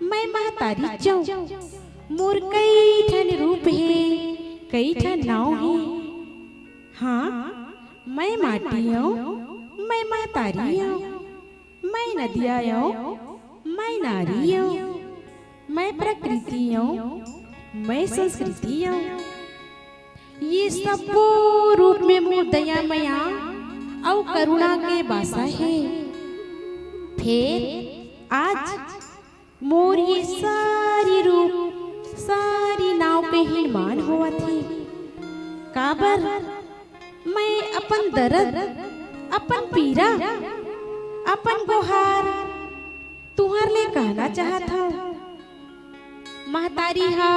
मैं महतारी जाऊं। मोर कई ठन रूप है, कई ठन नाव है। हाँ मैं माटी हूँ, मैं महतारी हूँ, मैं नदिया हूँ, मैं नारी हूँ, मैं प्रकृति हूँ, मैं संस्कृति हूँ। ये सब रूप में मोर दया मया और करुणा के बासा है। फिर आज मोर ये सारी रूप, सारी नाव के हिमान हुआ थी। काबर मैं अपन दर्द, अपन पीरा, अपन गुहार तुहर ले कहना चाहता। महतारी हा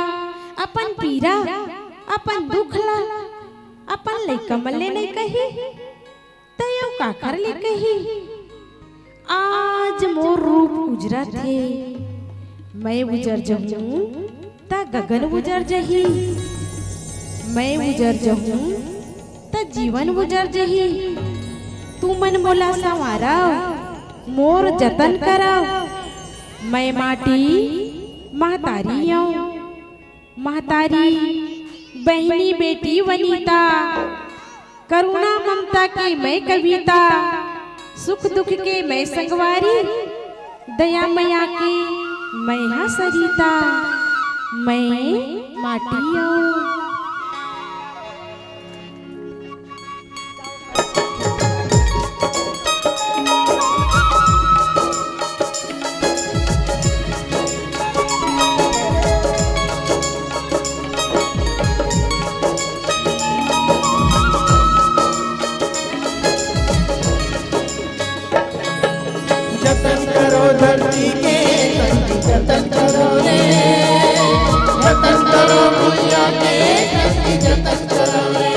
अपन पीरा, अपन दुख ला अपन लइका मन ले नहीं कही, तयो काकर ले कही। आज मोर रूप उजरा थे, मैं उजर जहूं ता गगन उजर जही, मैं उजर जहूं ता जीवन उजर जही। तू मन मोला संवारा, मोर जतन करा। मैं माटी महतारी हूँ, महतारी बहनी बेटी वनीता, करुणा ममता की मैं कविता, सुख दुख के मैं संगवारी, दया मया की मैं हाँ सरिता। मैं माटी हूँ। जतन करो धरती के, जतन करो रे, जतन करो भैया के, जतन करो रे,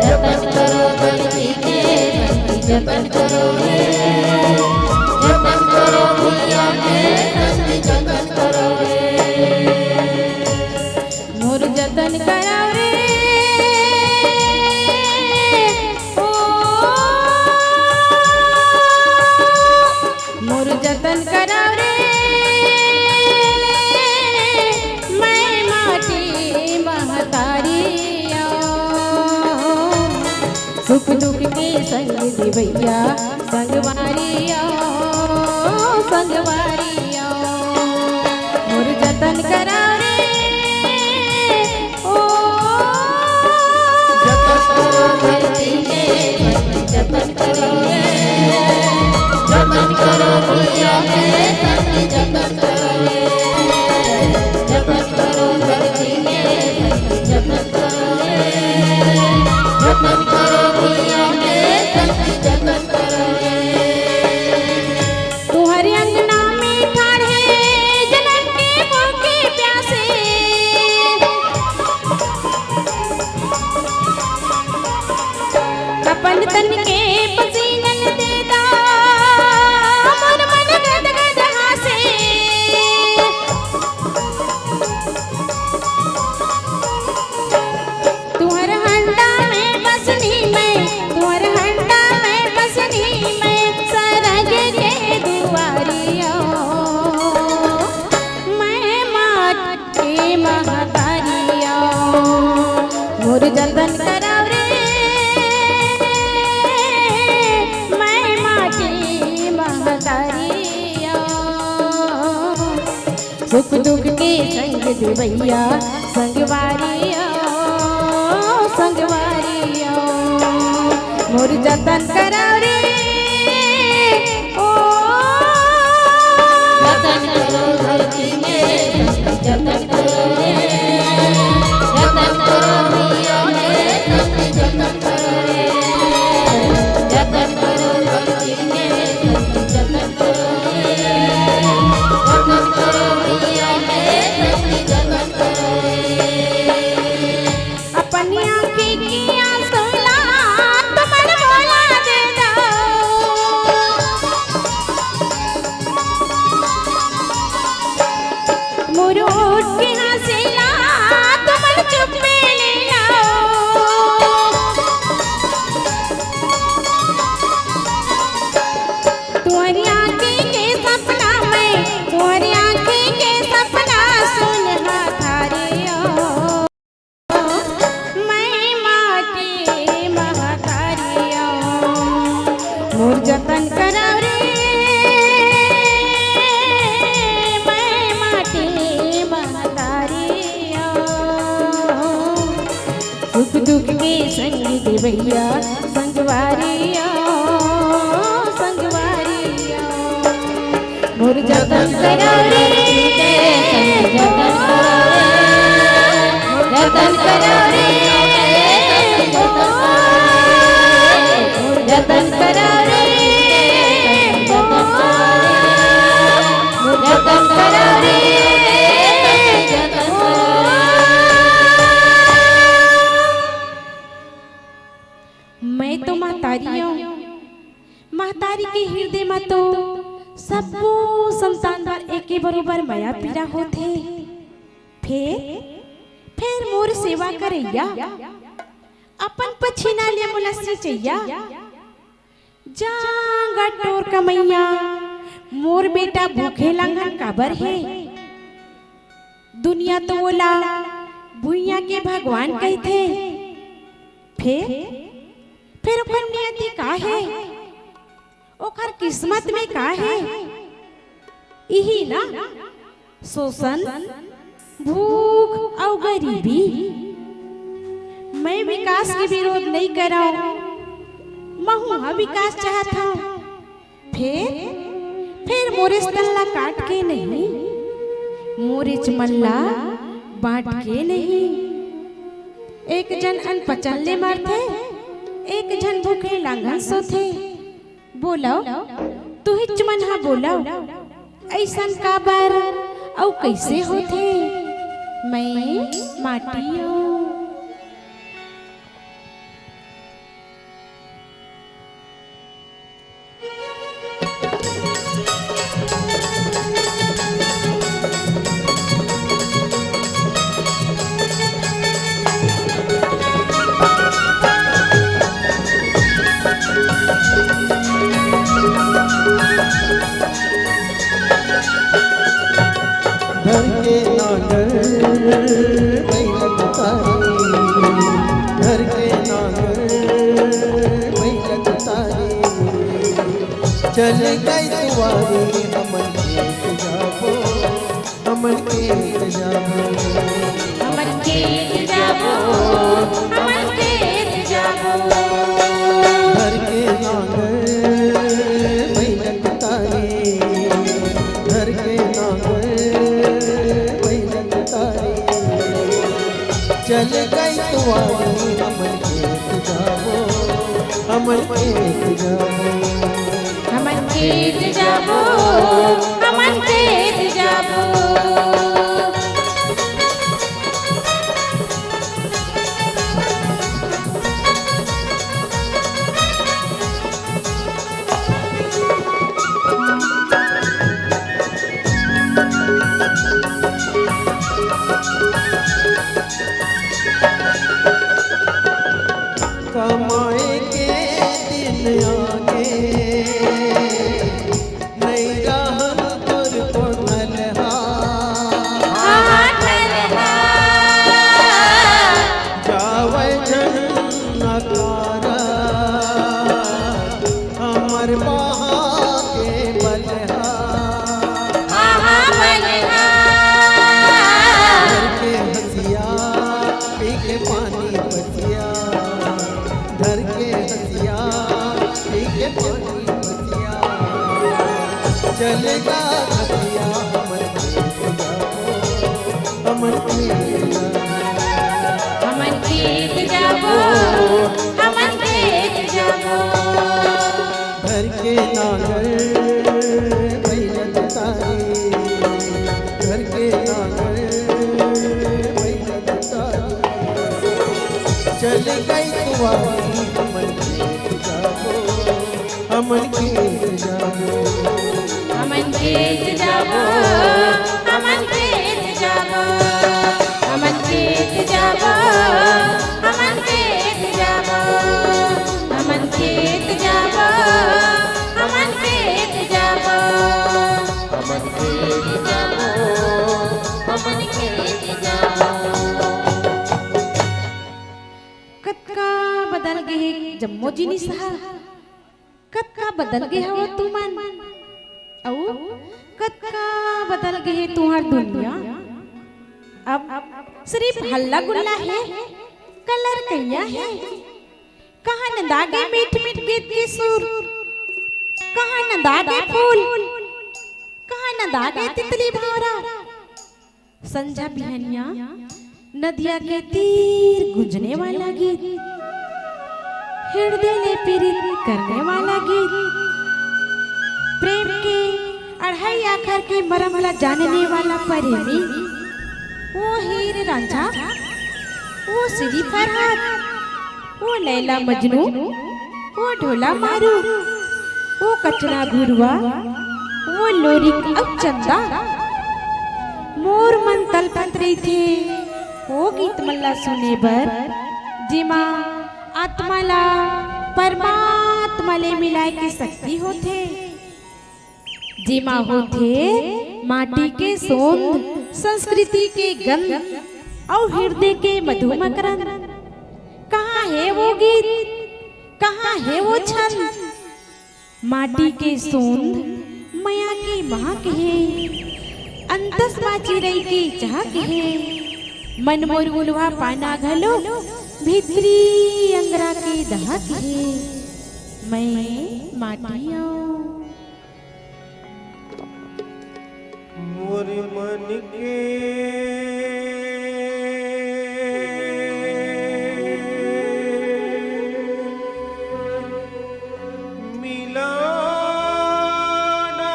जतन करो धरती के, जतन करो रे, जतन करो भैया के, जतन करो रे। मोर जतन कराओ रे, मोर जतन कराओ रे। मैं माटी महतारी सुख दुख के संग दिवैया, संगवारी संगवारी। मोर जतन कराओ रे, ओ जतन करो धरती के, जतन करो रे, जतन करो भैया के, जतन करो रे, जतन करो धरती के, जतन करो रे, जतन करो भैया के, जतन करो रे। तुहरे अंगना में ठाढ़े जन्म के भूखे प्यासे, अपन तन के पसीनन देदा, मन मन गद गद हासे। तुहर हंडा में बसनी मैं, तुहर हंडा में बसनी मैं, सरग के दुआरिया। मैं माटी महतारिया, मोर जतन कराओ रे। मैं माटी महतारिया सुख दुख के संग दिवैया, संगवारिया संगवारिया। मोर जतन कराओ रे, ओ जतन करो धरती के, जतन करो रे, जतन करो भैया के, जतन करो रे, जतन करो धरती के, जतन करो रे, जतन करो भैया के, जतन करो रे। तुम्हारी आंखें के सपना में, तुम्हारी आंखें के सपना सुन हाथारियो मैं माटी महातारियो मोर जतन कराओ रे मैं माटी महातारियो सुख दुख के संग देवैया संगवारियो संगवारियो मोर जतन कराओ रे जतन करो रे जतन करो रे जतन करो रे मैं तो महतारी हूँ, महतारी के हृदय में तो सबको संतान बार एक बरोबर माया पीड़ा होते। फिर मोर सेवा करैया अपन पछीना ले मुलसी चैया जांगा टोर कमैया मोर बेटा भूखे लंघन काबर है। दुनिया तो बोला भुइया के भगवान कहते। फिर ओकर नियति का है, ओकर किस्मत में का है। यही ना शोषण भूख और गरीबी। मैं विकास के विरोध नहीं कर रहा हूँ, मैं विकास चाहता हूँ। फिर मोरे तल्ला काट के नहीं, मोरे चमल्ला बांट के नहीं। एक जन अन पचन ले मारते, एक जन भूखे लांघन सोथे। बोलो तू ही चमन हा बोलो ऐसन काबर औ कैसे होथे। मैं माटी हूँ। घर के नागर बैलत तारी, घर के नागर बैलत तारी। चल गई तुवारी हमन के जाबो, हमन के जाबो, हमन के जाबो, हमन के जाबो। घर के नागर बैलत तारी, घर के नागर चल गई तुवारी हमन के जाबो, हमन के जाबो, हमन के जाबो, हमन के जाबो। कमाए के दिन आगे नहीं रहम तुर को नलहा। जावे जन नकारा हमर बहा के बलहा। घर के हसिया पी के पानी बचिया, घर के हसिया पी के पानी बचिया। चलेगा हसिया हमर के जाबो, हमर के जाबो, हमन के जाबो, हमन के जाबो। घर के नागर बैलत तारी, घर के नागर बैलत तारी। चल गई तुवारी हमन के जाबो, हमन के जाबो, हमन के जाबो, हमन के जाबो। हमन के जाबो, हमन के जाबो। हमन के जाबो, हमन के खेत जाबो हमन खेत जाबो कतका बदल गए जम्मो जिनिस हा कतका बदल गए हो तुमन औ कतका बदल गए तुहार दुनिया अब सिर्फ हल्ला गुल्ला है कलर कैया है कहाँ नंदागे मीठ मीठ गीत के सुर कहाँ नंदागे फूल कहाँ नंदागे तितली भावरा संझा बिहनिया नदिया के तीर गुंजने वाला गीत हृदय ने पीड़ित करने वाला गीत प्रेम के अढ़ाई आखर के मरमला जानने वाला प्रेमी वो हीर रांझा वो श्री फरहाद वो लैला मजनू वो ढोला मारू वो कचरा गुरुआ वो लोरिक अब चंदा मोर मन तलपत रही थे वो गीत मल्ला सुने बर जिमा आत्मा ला परमात्मा ले मिलाए के शक्ति होते जिमा होते माटी के सोंद संस्कृति के गंध और हृदय के मधु मकरंद कहाँ है वो गीत कहाँ है वो छंद माटी के सोंद माया की महक है अंतस चिरई की चहक है मन मोर उलवा पाना घलो भीतरी अंगरा के दहक है मैं माटिया मोर मन के मिलाना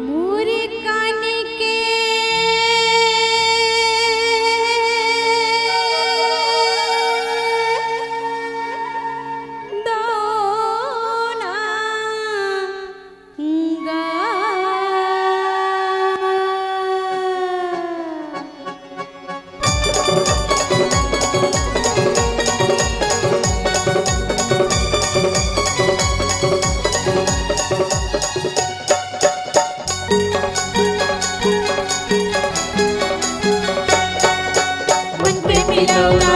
मोरे कान के दोना गा मन के मिलौना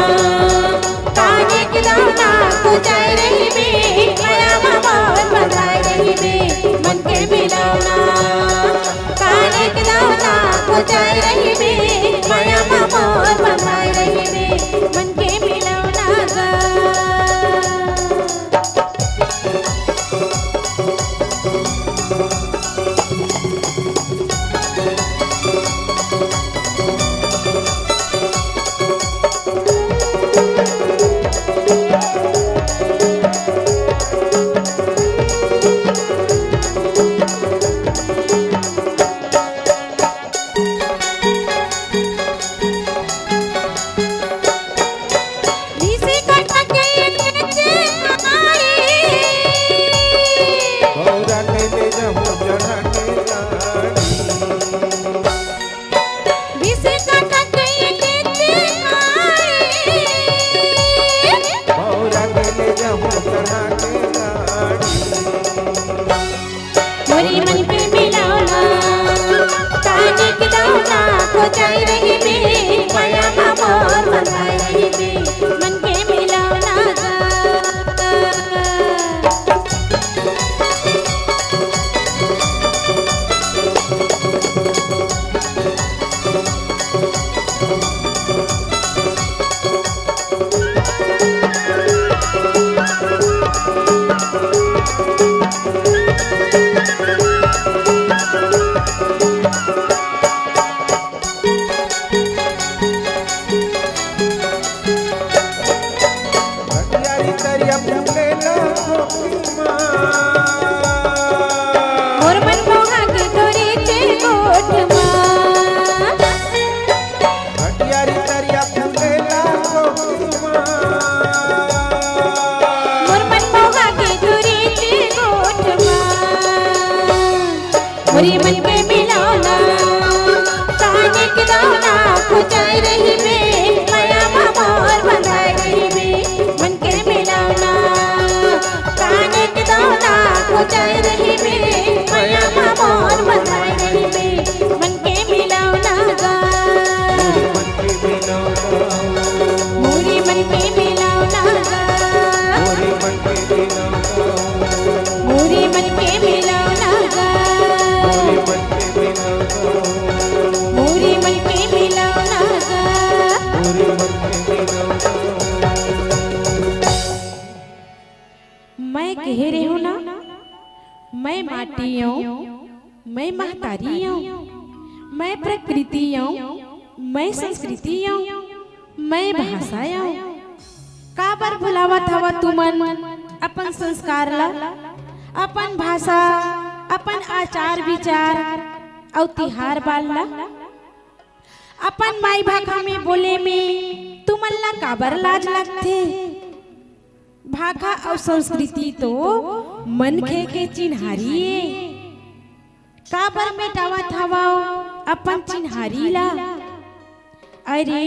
काहे के दौना कुचाई रही में माया मोर बधाई रही में मन के मिलौना काहे के दौना कुचाई रही में माया मोर बधाई रही में मन के मिलौना गा नीचे कट के नीचे आई गौरा के ले जाऊं चढ़ा के गाड़ी नीचे कट के नीचे आई गौरा के ले जाऊं चढ़ा के गाड़ी मोरी मन पे मिलौना काहे के दौना कुचाई रही में माया मोर बधाई रही में मन के मिलौना गा हटियारी तरिया फूले ला गोपीमा मोर मन मोहा के तोरी के गोठ मां हटिया मैं महतारी हूँ, मैं प्रकृति हूँ, मैं संस्कृति हूँ, मैं भाषा हूँ। का बार भुलावत हवा तुमन अपन संस्कार ला, अपन भाषा, अपन आचार विचार और तिहार बाल ला। अपन माई भाषा में बोले में तुमन ला काबर लाज लगथे। भाषा और संस्कृति तो मनखे के चिन्हारी है। काबर मेटावत हवा अपन चिन्हारी ला। अरे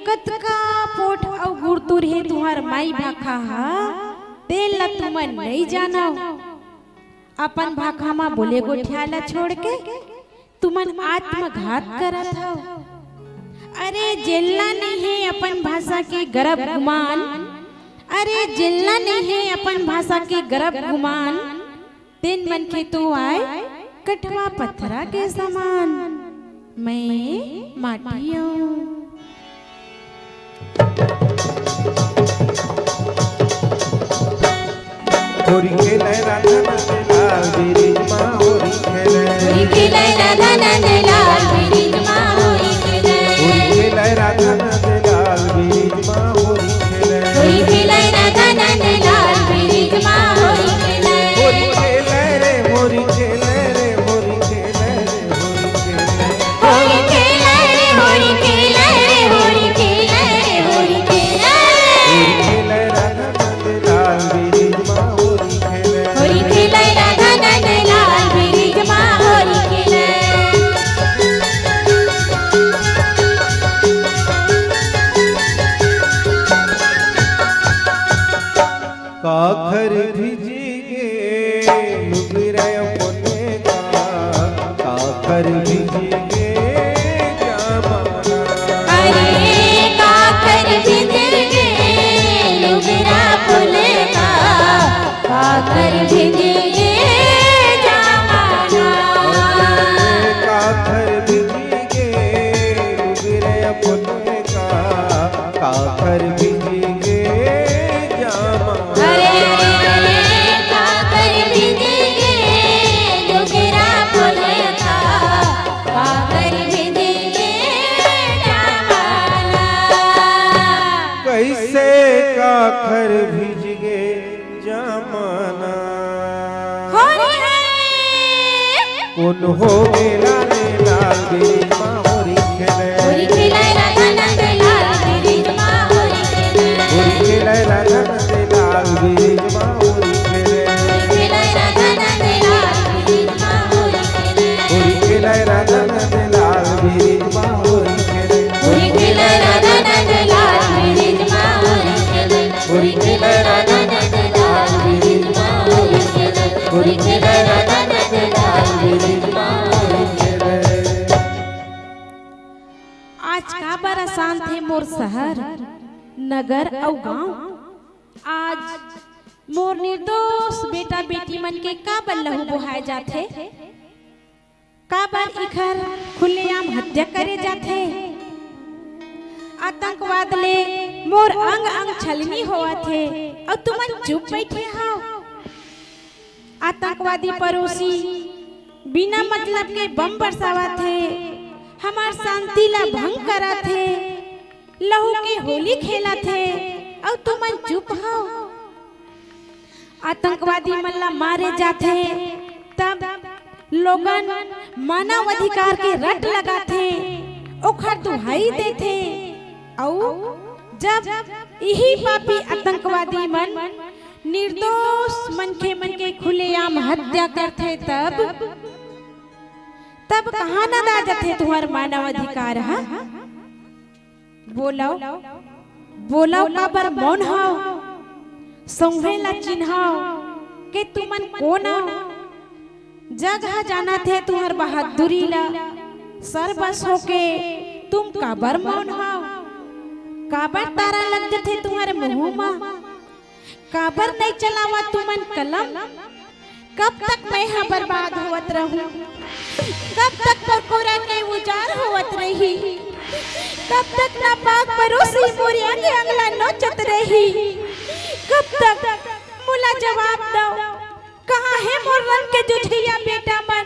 कतका पोठ और गुरतुर है तुहार माई भाषा हा, तेल ला तुमन नहीं जाना। अपन भाषा में बोले गोठियाला छोड़ के तुमन आत्मघात करत हो। अरे जेलना नहीं है अपन भाषा के गर्व गुमान। अरे जेलना नहीं है अपन भाषा के गर्व गुमान। तीन मन के तो आए कटवा पत्थरा के समान। मैं माटी हूँ। होरी खेले राधा नंदलाल बिरिज माँ होरी खेले। होरी खेले राधा नंदलाल बिरिज माँ होरी खेले। होरी खेले राधा नंदलाल बिरिज माँ होरी खेले। होरी खेले राधा नंदलाल बिरिज माँ होरी खेले। होरी खेले रे होरी खेले रे होरी खेले रे होरी खेले। होरी खेले रे होरी खेले रे होरी खेले रे होरी खेले। होरी खेले राधा नंदलाल बिरिज माँ होरी खेले। होरी खेले राधा नंदलाल बिरिज माँ होरी खेले। काखर भिजिगे लुगरे अपने का। काखर भिजिगे जमाना। अरे काकर भिजगे लुगरा फुले का। काकर भिजगे जमाना। काखर भिजिगे लुगरे अपने का। काखर भिजिगे जमाना। अरे काकर भिजगे लुगरा फुले का। काकर भिजगे जमाना। कैसे काखर भिजगे जमाना। होरी है। कौन हो गेला रे लाल बिरिज माँ होरी खेले। होरी खेले राधा नंदलाल बिरिज माँ होरी खेले। होरी खेले राधा नंदलाल बिरिज माँ होरी खेले। होरी खेले राधा नंदलाल बिरिज माँ होरी खेले। होरी खेले राधा नंदलाल बिरिज माँ होरी खेले। होरी खेले राधा नंदलाल बिरिज माँ होरी खेले। होरी खेले राधा नंदलाल बिरिज माँ होरी खेले। होरी खेले राधा नंदलाल बिरिज माँ होरी खेले। आज का बड़ा शांत है मोर शहर नगर और गांव। आज मोर निर्दोष बेटा बेटी मन के का बर लहू बहाए जाथे। का बर इखर खुलेआम हत्या करे जाथे। आतंकवाद ले मोर अंग अंग छलनी होवा थे और तुमन चुप बैठे हो। आतंकवादी पड़ोसी बिना मतलब के बम बरसावा थे। हमार शांति ला भंग करा थे। लहू के होली खेला थे और तुमन चुप हो। आतंकवादी मन ला मारे जाते तब लोगन मानव अधिकार के रट लगाते, ओखर दुहाई देते। और जब यही पापी आतंकवादी मन निर्दोष मनखे मन के खुलेआम हत्या करते तब कहाँ न दा जाते तुम्हार मानव अधिकार। हा बोलो बोलो काबर मौन हो। संवेला चिन्हाओ के तुमन कौन हो। जगह जाना थे तुम्हार बहादुरी ला सर बस होके तुम काबर मौन हो। काबर तारा लग जाते तुम्हारे मुंह में। काबर नहीं चलावा तुमन कलम। कब तक मैं यहाँ बर्बाद होवत रहूं। कब तक परकोरा के उजार होवत रही। कब तक ना पाक परोसी मोरी अंगे अंगला नोचत रही। कब तक मुला जवाब दो। कहाँ है मोर रंग के जुझिया बेटा मन।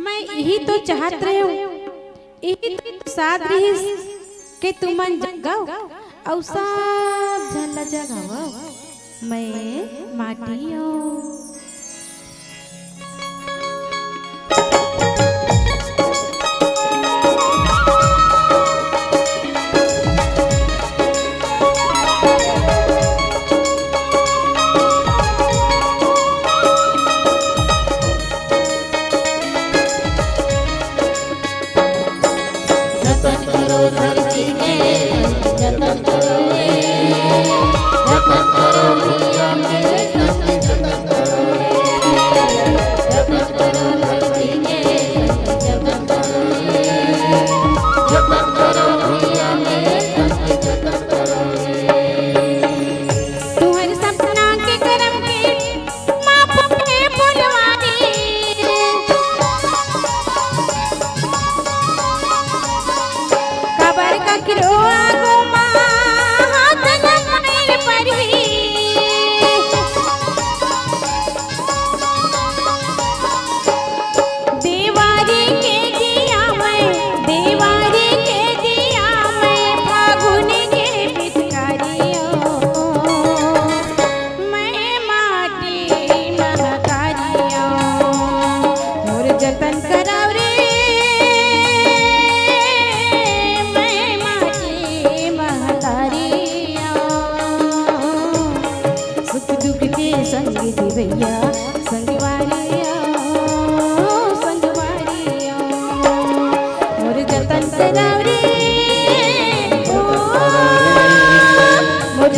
मैं यही तो चाहत रहे हूँ, यही तो साथ रही कि तुम मन जगाओ और सब झल्ला जगाओ। मैं माटी हूँ।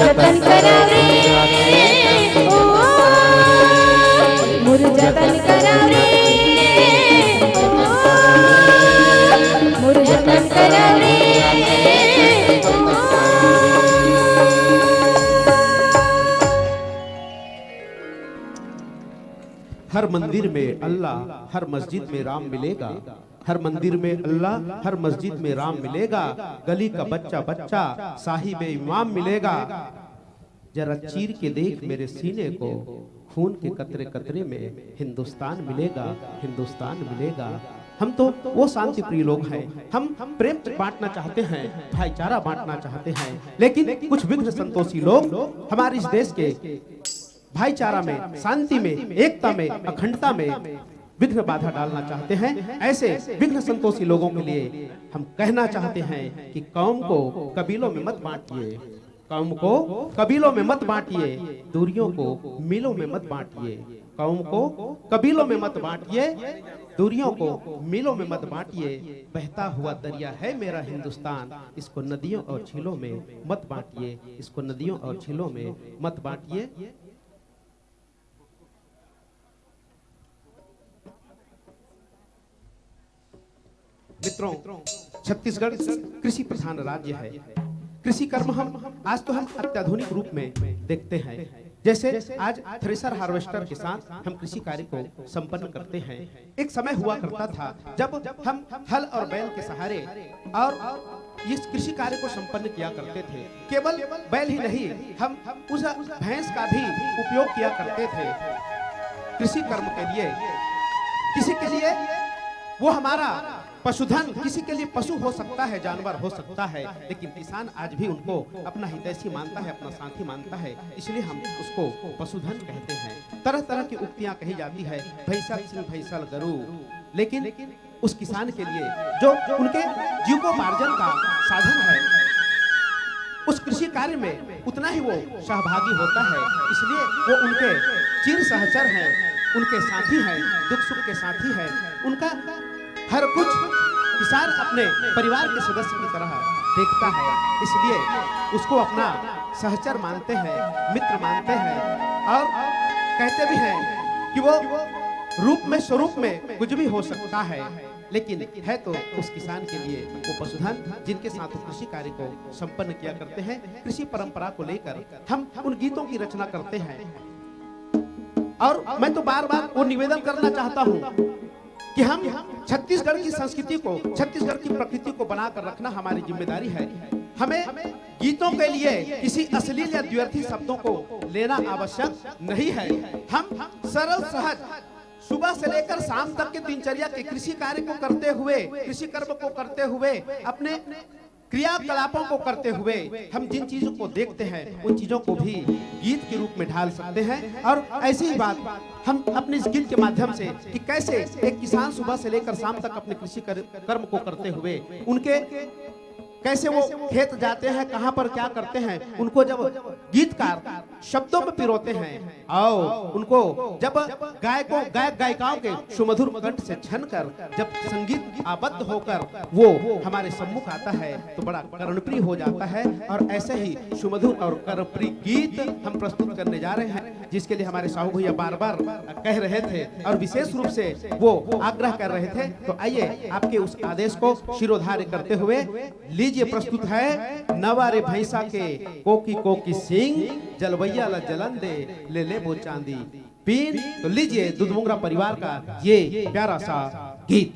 जतन कराओ रे ओ मोर जतन कराओ रे ओ मोर जतन कराओ रे हर मंदिर में अल्लाह, हर मस्जिद में राम मिलेगा। हर मंदिर में अल्लाह, हर मस्जिद में राम मिलेगा। गली का बच्चा बच्चा साहिब इमाम मिलेगा। जरा चीर के देख मेरे सीने को, खून के कतरे कतरे में हिंदुस्तान मिलेगा, हिंदुस्तान मिलेगा। हम तो वो शांति प्रिय लोग हैं, हम प्रेम बांटना चाहते हैं, भाईचारा बांटना चाहते हैं, लेकिन कुछ विघ्न संतोषी लोग हमारे इस देश के भाईचारा में, शांति में, एकता में, अखंडता में विघ्न बाधा डालना चाहते हैं। ऐसे विघ्न संतोषी लोगों के लिए हम कहना चाहते हैं कि कौम को कबीलों में मत बांटिए, कौम को कबीलों में मत बांटिए, दूरियों को मिलों में मत बांटिए। कौम को कबीलों में मत बांटिए, दूरियों को मिलों में मत बांटिए। बहता हुआ दरिया है मेरा हिंदुस्तान, इसको नदियों और झीलों में मत बांटिए, इसको नदियों और झीलों में मत बांटिए। मित्रों, छत्तीसगढ़ कृषि प्रधान राज्य है। कृषि कर्म हम आज तो हम अत्याधुनिक रूप में देखते हैं। जैसे आज थ्रेशर हार्वेस्टर के साथ हम कृषि कार्य को संपन्न करते हैं। एक समय हुआ करता था जब हम हल और बैल के सहारे और इस कृषि कार्य को संपन्न किया करते थे। केवल बैल ही नहीं, हम उस भैंस का भी उपयोग किया करते थे कृषि कर्म के लिए। किसी के लिए वो हमारा पशुधन, किसी के लिए पशु हो सकता है, जानवर हो सकता है, लेकिन किसान आज भी उनको अपना हितैषी मानता है, अपना साथी मानता है, इसलिए हम उसको पशुधन कहते हैं। तरह तरह की उक्तियां कही जाती है, भैंसल सिंह भैंसल गरु, लेकिन उस किसान के लिए जो उनके जीविकोपार्जन का साधन है, उस कृषि कार्य में उतना ही वो सहभागी होता है। इसलिए वो उनके चिर सहचर हैं, उनके साथी हैं, दुख सुख के साथी हैं। उनका हर कुछ किसान अपने परिवार के सदस्य की तरह देखता है, इसलिए उसको अपना सहचर मानते हैं, मित्र मानते हैं, और कहते भी हैं कि वो रूप में स्वरूप में कुछ भी हो सकता है, लेकिन है तो उस किसान के लिए वो पशुधन, जिनके साथ कृषि कार्य को संपन्न किया करते हैं। कृषि परंपरा को लेकर हम उन गीतों की रचना करते हैं, और मैं तो बार बार वो निवेदन करना चाहता हूँ कि हम छत्तीसगढ़ की संस्कृति को, छत्तीसगढ़ की प्रकृति को बनाकर रखना हमारी जिम्मेदारी है। हमें गीतों के लिए किसी अश्लील या द्व्यर्थी शब्दों को लेना आवश्यक नहीं है। हम सरल सहज सुबह से लेकर शाम तक के दिनचर्या के कृषि कार्य को करते हुए, कृषि कर्म को करते हुए, अपने क्रियाकलापों को करते हुए हम जिन चीजों को देखते हैं उन चीजों को भी गीत के रूप में ढाल सकते हैं। और ऐसी ही बात हम अपने इस गीत के माध्यम से कि कैसे एक किसान सुबह से लेकर शाम तक अपने कृषि कर्म को करते हुए उनके कैसे वो खेत जाते हैं, कहां पर क्या करते हैं, उनको जब गीतकार शब्दों में पिरोते हैं और उनको जब गायक गायिकाओं के सुमधुर कंठ से छनकर जब संगीत आबद्ध होकर वो हमारे सम्मुख आता है तो बड़ा कर्णप्रिय हो जाता है। और ऐसे ही सुमधुर और कर्णप्रिय गीत हम प्रस्तुत करने जा रहे हैं, जिसके लिए हमारे साहू भैया बार बार कह रहे थे और विशेष रूप से वो आग्रह कर रहे थे। तो आइए आपके उस आदेश को शिरोधार्य करते हुए लीजिए, प्रस्तुत है नवारे भैंसा के कोकी कोकी सिंह, जलवैया ला जलन दे ले ले वो चांदी पीन। तो लीजिए दुधमुंगरा परिवार का ये प्यारा सा गीत।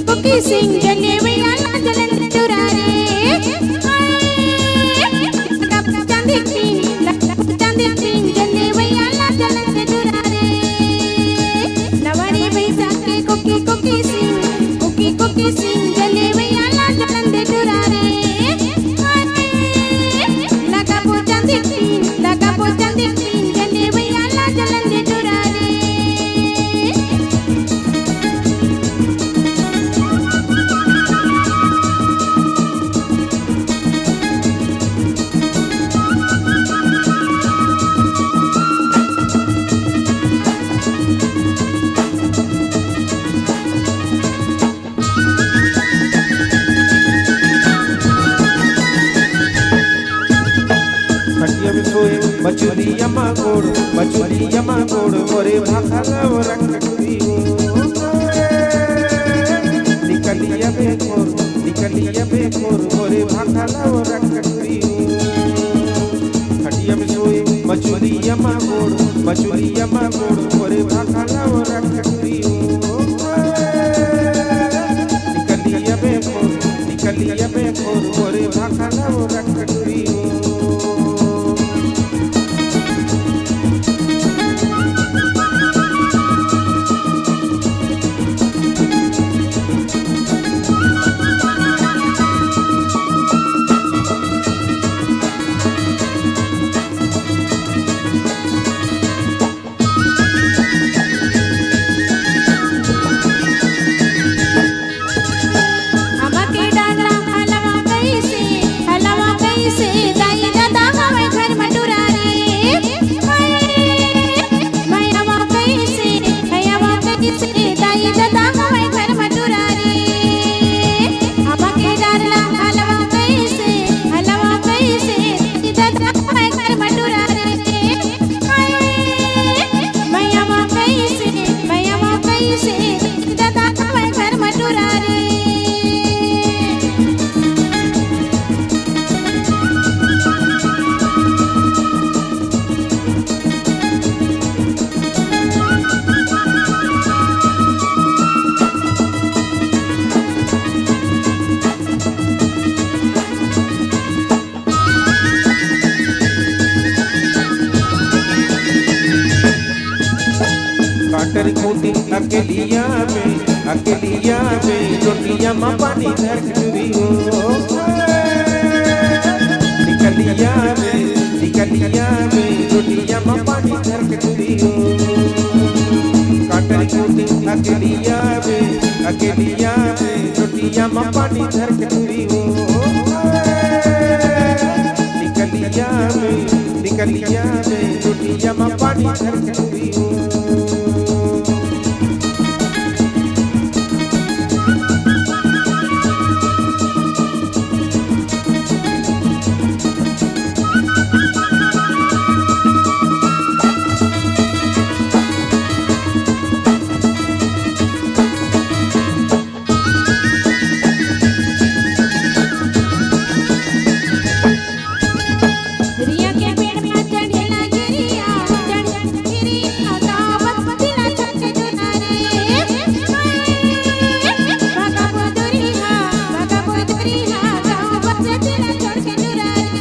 कोकी सिंह जलेवैया ला जलन चुरारे, चांदी तीन जलेवैया ला जलन चुरारे। नवारी भैंसा के कोकी कोकी सिंह जलेवैया ला जलन चुरारे। लगा पो चांदी तीन जलेवैया ला जलन चुरारे। बचुरिया मागोड़ मोरे भाखला वो रखती निकलिया बेखोर मोरे भाखला वो रखती। खटिया में सोए बचुरिया मागोड़ मोरे भाखला वो रखती। निकलिया बेखोर मोरे भाखला वो रखती। हलवा कैसे काटरी खूटी अकेलिया में रोटियां मां पानी धर चुरी हो निकलिया में रोटियां मां पानी धर चुरी हो काटरी खूटी अकेलिया में रोटियां मां पानी धर चुरी हो निकलिया में रोटियां मां पानी धर चुरी हो रिया के पेड़ में चढ़ेला गिरिया गिरी खातावत दिला छक्के जुनारे भागा बोदुरिया गाँव बच्चे दिला छोड़ के जुरारे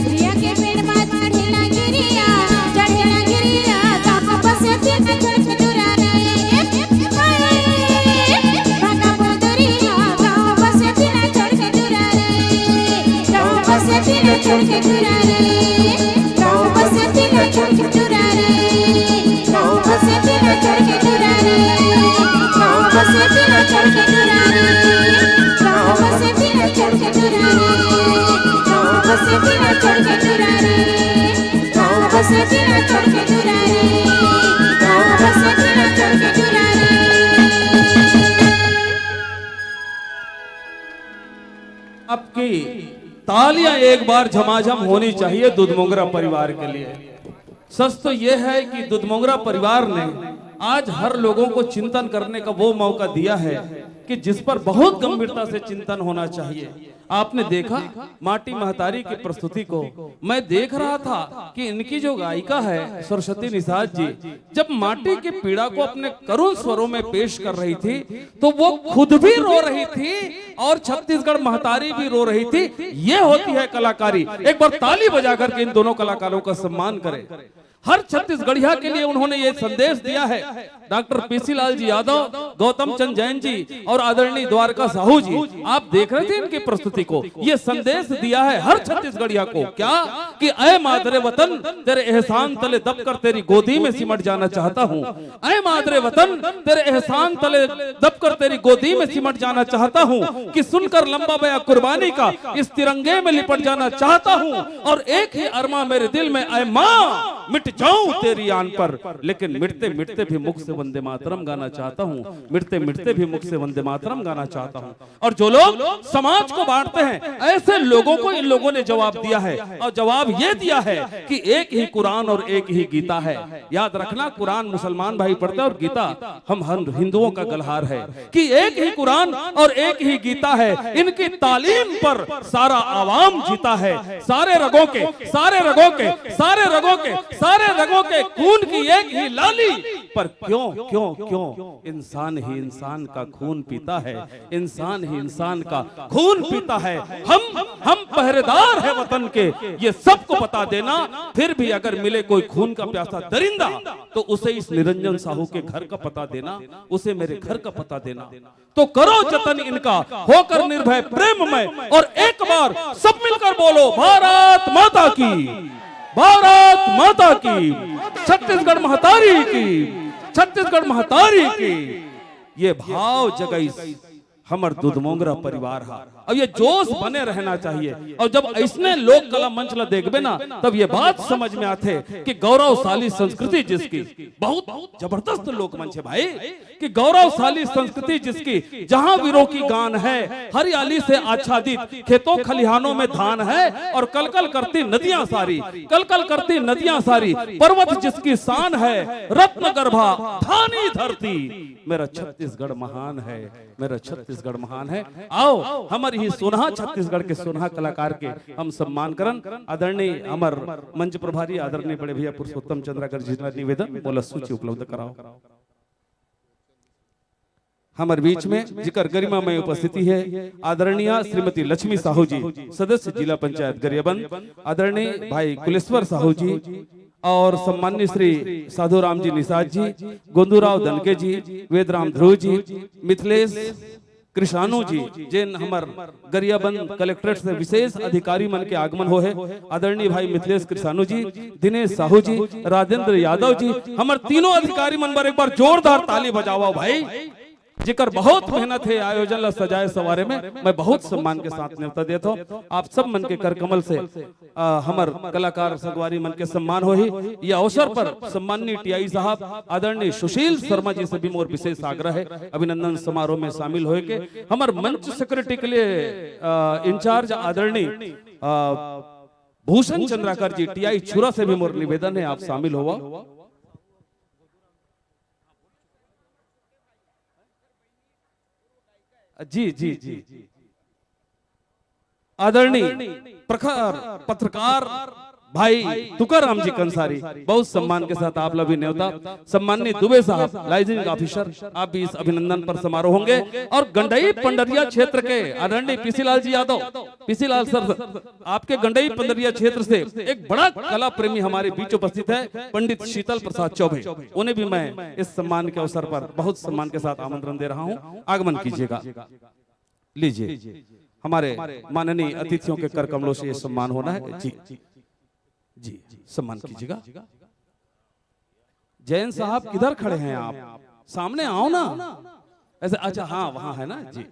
रिया के पेड़ में चढ़ेला गिरिया गाँव बच्चे दिला छोड़ के जुरारे भागा बोदुरिया गाँव बच्चे दिला छोड़ के जुरारे छोड़ के चुरारे गाँव बसे दिला छोड़ के चुरारे गाँव बसे दिला छोड़ के चुरारे गाँव बसे दिला छोड़ के चुरारे गाँव बसे दिला छोड़ के चुरारे गाँव बसे दिला छोड़ के चुरारे गाँव बसे दिला छोड़ के चुरारे गाँव बसे दिला छोड़ के चुरारे आपकी तालियां एक बार झमाझम होनी चाहिए दुधमोगरा परिवार के लिए। सच तो यह है कि दुधमोगरा परिवार ने आज हर लोगों को चिंतन करने का वो मौका दिया है कि जिस पर बहुत गंभीरता से चिंतन होना चाहिए। आपने देखा माटी महतारी की प्रस्तुति को, मैं देख रहा था कि इनकी जो गायिका है सरस्वती निषाद जी, जब माटी की पीड़ा को अपने करुण स्वरों में पेश कर रही थी तो वो खुद भी रो रही थी और छत्तीसगढ़ महतारी भी रो रही थी। ये होती है कलाकारी। एक बार ताली बजा करके इन दोनों कलाकारों का सम्मान करें। हर छत्तीसगढ़िया के लिए उन्होंने ये संदेश दिया है। डॉक्टर पीसी लाल जी यादव, गौतम चंद जैन जी और आदरणीय द्वारका साहू जी, आप देख रहे थे इनकी प्रस्तुति को। ये संदेश दिया है हर छत्तीसगढ़िया को, क्या कि ऐ मादरे वतन तेरे एहसान तले दबकर तेरी गोदी में सिमट जाना चाहता हूँ। ऐ मादरे वतन तेरे एहसान तले दबकर तेरी गोदी में सिमट जाना चाहता हूँ कि सुनकर लंबा बया कुर्बानी का इस तिरंगे में लिपट जाना चाहता हूँ। और एक ही अरमा मेरे दिल में, ऐ माँ मिट जाऊं तेरी आन पर, लेकिन मिटते मिटते भी मुख से वंदे मातरम गाना चाहता हूँ। मिटते मिटते भी मुख से वंदे मातरम गाना चाहता हूँ। और जो लोग समाज को बांटते हैं ऐसे लोगों को इन लोगों ने जवाब दिया है, और जवाब ये दिया है कि एक ही कुरान और एक ही गीता है। याद रखना, कुरान मुसलमान भाई पढ़ते हैं और गीता हम हिंदुओं का गलहार है कि एक ही कुरान और एक ही गीता है। इनकी तालीम पर सारा आवाम जीता है। सारे रगों के रगों के खून की एक ही लाली पर क्यों इंसान ही इंसान का खून पीता है। इंसान ही इंसान का खून पीता है। हम पहरेदार है वतन के, ये सबको बता देना। फिर भी अगर मिले कोई खून का प्यासा दरिंदा तो उसे इस निरंजन साहू के घर का पता देना, उसे मेरे घर का पता देना। तो करो जतन इनका, होकर निर्भय प्रेम में, और एक बार सब मिलकर बोलो भारत माता की, भारत माता की, छत्तीसगढ़ महतारी की, छत्तीसगढ़ महतारी की। ये भाव जगई हमर दुधमोगरा परिवार हा। अब ये जोश बने रहना चाहिए। और जब ऐसने लोक कला मंच ला देखबे ना, तब ये बात समझ में आते कि गौरवशाली संस्कृति जिसकी, बहुत जबरदस्त लोक मंच है भाई, कि गौरवशाली संस्कृति जिसकी, जहां वीरों की गान है, हरियाली से आच्छादित खेतों खलिहानों में धान है, और कलकल करती नदियां सारी, कलकल करती नदियां सारी, पर्वत जिसकी शान है, रत्न गर्भा धानी धरती। मेरा छत्तीसगढ़ महान है, मेरा छत्तीसगढ़ महान है। आओ हमारी ही सोना छत्तीसगढ़ के सोना कलाकार के हम सम्मान करन। आदरणीय अमर मंच प्रभारी आदरणीय बड़े भैया पुरुषोत्तम चंद्राकर जी का निवेदन, बोला सूची उपलब्ध कराओ। हमारे बीच में जिकर गरिमा में उपस्थिति है आदरणीय श्रीमती लक्ष्मी साहू जी, सदस्य जिला पंचायत गरियाबंद, आदरणीय भाई कुलेश्वर साहू जी और सम्मान्य श्री साधुराम जी निषाद जी, गोंदूराव दनके जी, वेदराम ध्रुव जी, मिथिलेश कृषाणु जी, जिन हमार गरियाबंद कलेक्ट्रेट से विशेष अधिकारी मन के आगमन हो है, आदरणीय भाई मिथिलेश कृषाणु जी, दिनेश साहू जी, राजेंद्र यादव जी, हमार तीनों अधिकारी मन पर एक बार जोरदार ताली बजाओ भाई, जिकर बहुत मेहनत है आयोजन ला सजाए सवारे में। मैं बहुत सम्मान के साथ न्योता देता हूँ आप सब मन के कर कमल से हमर कलाकार सगवारी मन के सम्मान हो ही। यह अवसर पर सम्माननीय टीआई साहब आदरणीय सुशील शर्मा जी से भी मोर विशेष आग्रह है अभिनंदन समारोह में शामिल होए के। हमर मंच सेक्रेटरी के लिए इंचार्ज आदरणीय भूषण चंद्राकर जी टीआई छुरा से भी मोर निवेदन है आप शामिल हुआ। जी जी जी आदरणीय प्रखर पत्रकार भाई तुकाराम जी कंसारी बहुत सम्मान के साथ आप लोग न्योता। सम्माननीय दुबे साहब लाइसेंसिंग ऑफिसर आप भी इस अभिनंदन पर समारोह होंगे। और गंडई पंडरिया क्षेत्र के आदरणीय पीसीलाल जी यादव, पीसीलाल सर आपके गंडई पंडरिया क्षेत्र से एक बड़ा कला प्रेमी हमारे बीच उपस्थित है पंडित शीतल प्रसाद चौबे, उन्हें भी मैं इस सम्मान के अवसर पर बहुत सम्मान के साथ आमंत्रण दे रहा हूँ, आगमन कीजिएगा। लीजिए हमारे माननीय अतिथियों के कर कमलों से ये सम्मान होना है। जी जी सम्मान कीजिएगा। जैन साहब किधर खड़े हैं आप? सामने आओ ना ऐसे। अच्छा हाँ वहां है ना जी।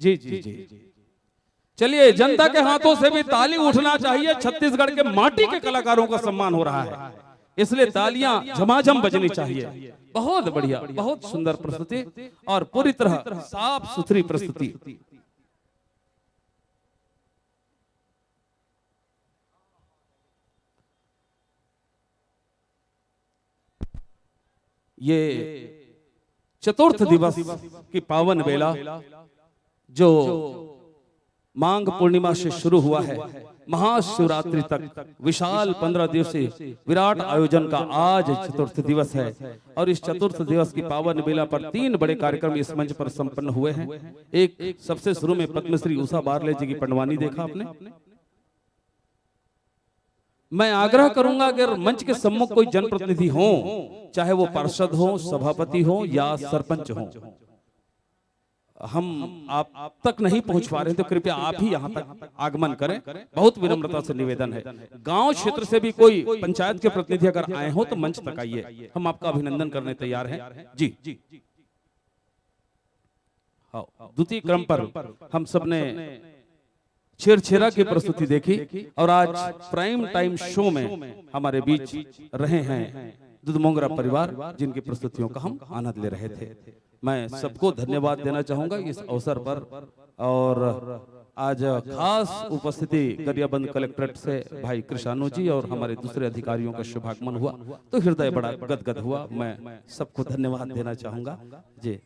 जी जी जी चलिए जनता के हाथों से भी ताली उठना चाहिए। छत्तीसगढ़ के माटी के कलाकारों का सम्मान हो रहा है, इसलिए तालियां झमाझम बजनी चाहिए। बहुत बढ़िया, बहुत सुंदर प्रस्तुति और पूरी तरह साफ सुथरी प्रस्तुति। ये चतुर्थ दिवस की पावन बेला जो मांग पूर्णिमा से शुरू हुआ है, महाशिवरात्रि तक विशाल 15 दिवसीय विराट आयोजन का आज चतुर्थ दिवस है। और इस चतुर्थ दिवस की पावन बेला पर 3 बड़े कार्यक्रम इस मंच पर संपन्न हुए हैं। एक सबसे शुरू में पद्मश्री उषा बारले जी की पंडवानी देखा आपने। मैं आग्रह करूंगा अगर मंच के सम्मुख कोई जनप्रतिनिधि हो, चाहे वो पार्षद हो, सभापति हो या सरपंच हो, हम आप तक नहीं पहुंच पा रहे हैं तो कृपया आप ही यहां तक आगमन करें, बहुत विनम्रता से निवेदन है। गांव क्षेत्र से भी कोई पंचायत के प्रतिनिधि अगर आए हो तो मंच तक आइए, हम आपका अभिनंदन करने तैयार हैं। जी द्वितीय क्रम पर हम सबने छेरछेरा की प्रस्तुति देखी और आज प्राइम टाइम शो में हमारे बीच रहे हैं दुधमोंगरा परिवार, जिनकी प्रस्तुतियों का हम आनंद ले रहे थे। मैं सबको धन्यवाद देना चाहूंगा इस अवसर पर। और आज खास उपस्थिति गरियाबंद कलेक्ट्रेट से भाई कृषाणु जी और हमारे दूसरे अधिकारियों का शुभागमन हुआ तो हृदय बड़ा गदगद हुआ। मैं सबको धन्यवाद देना चाहूंगा। जी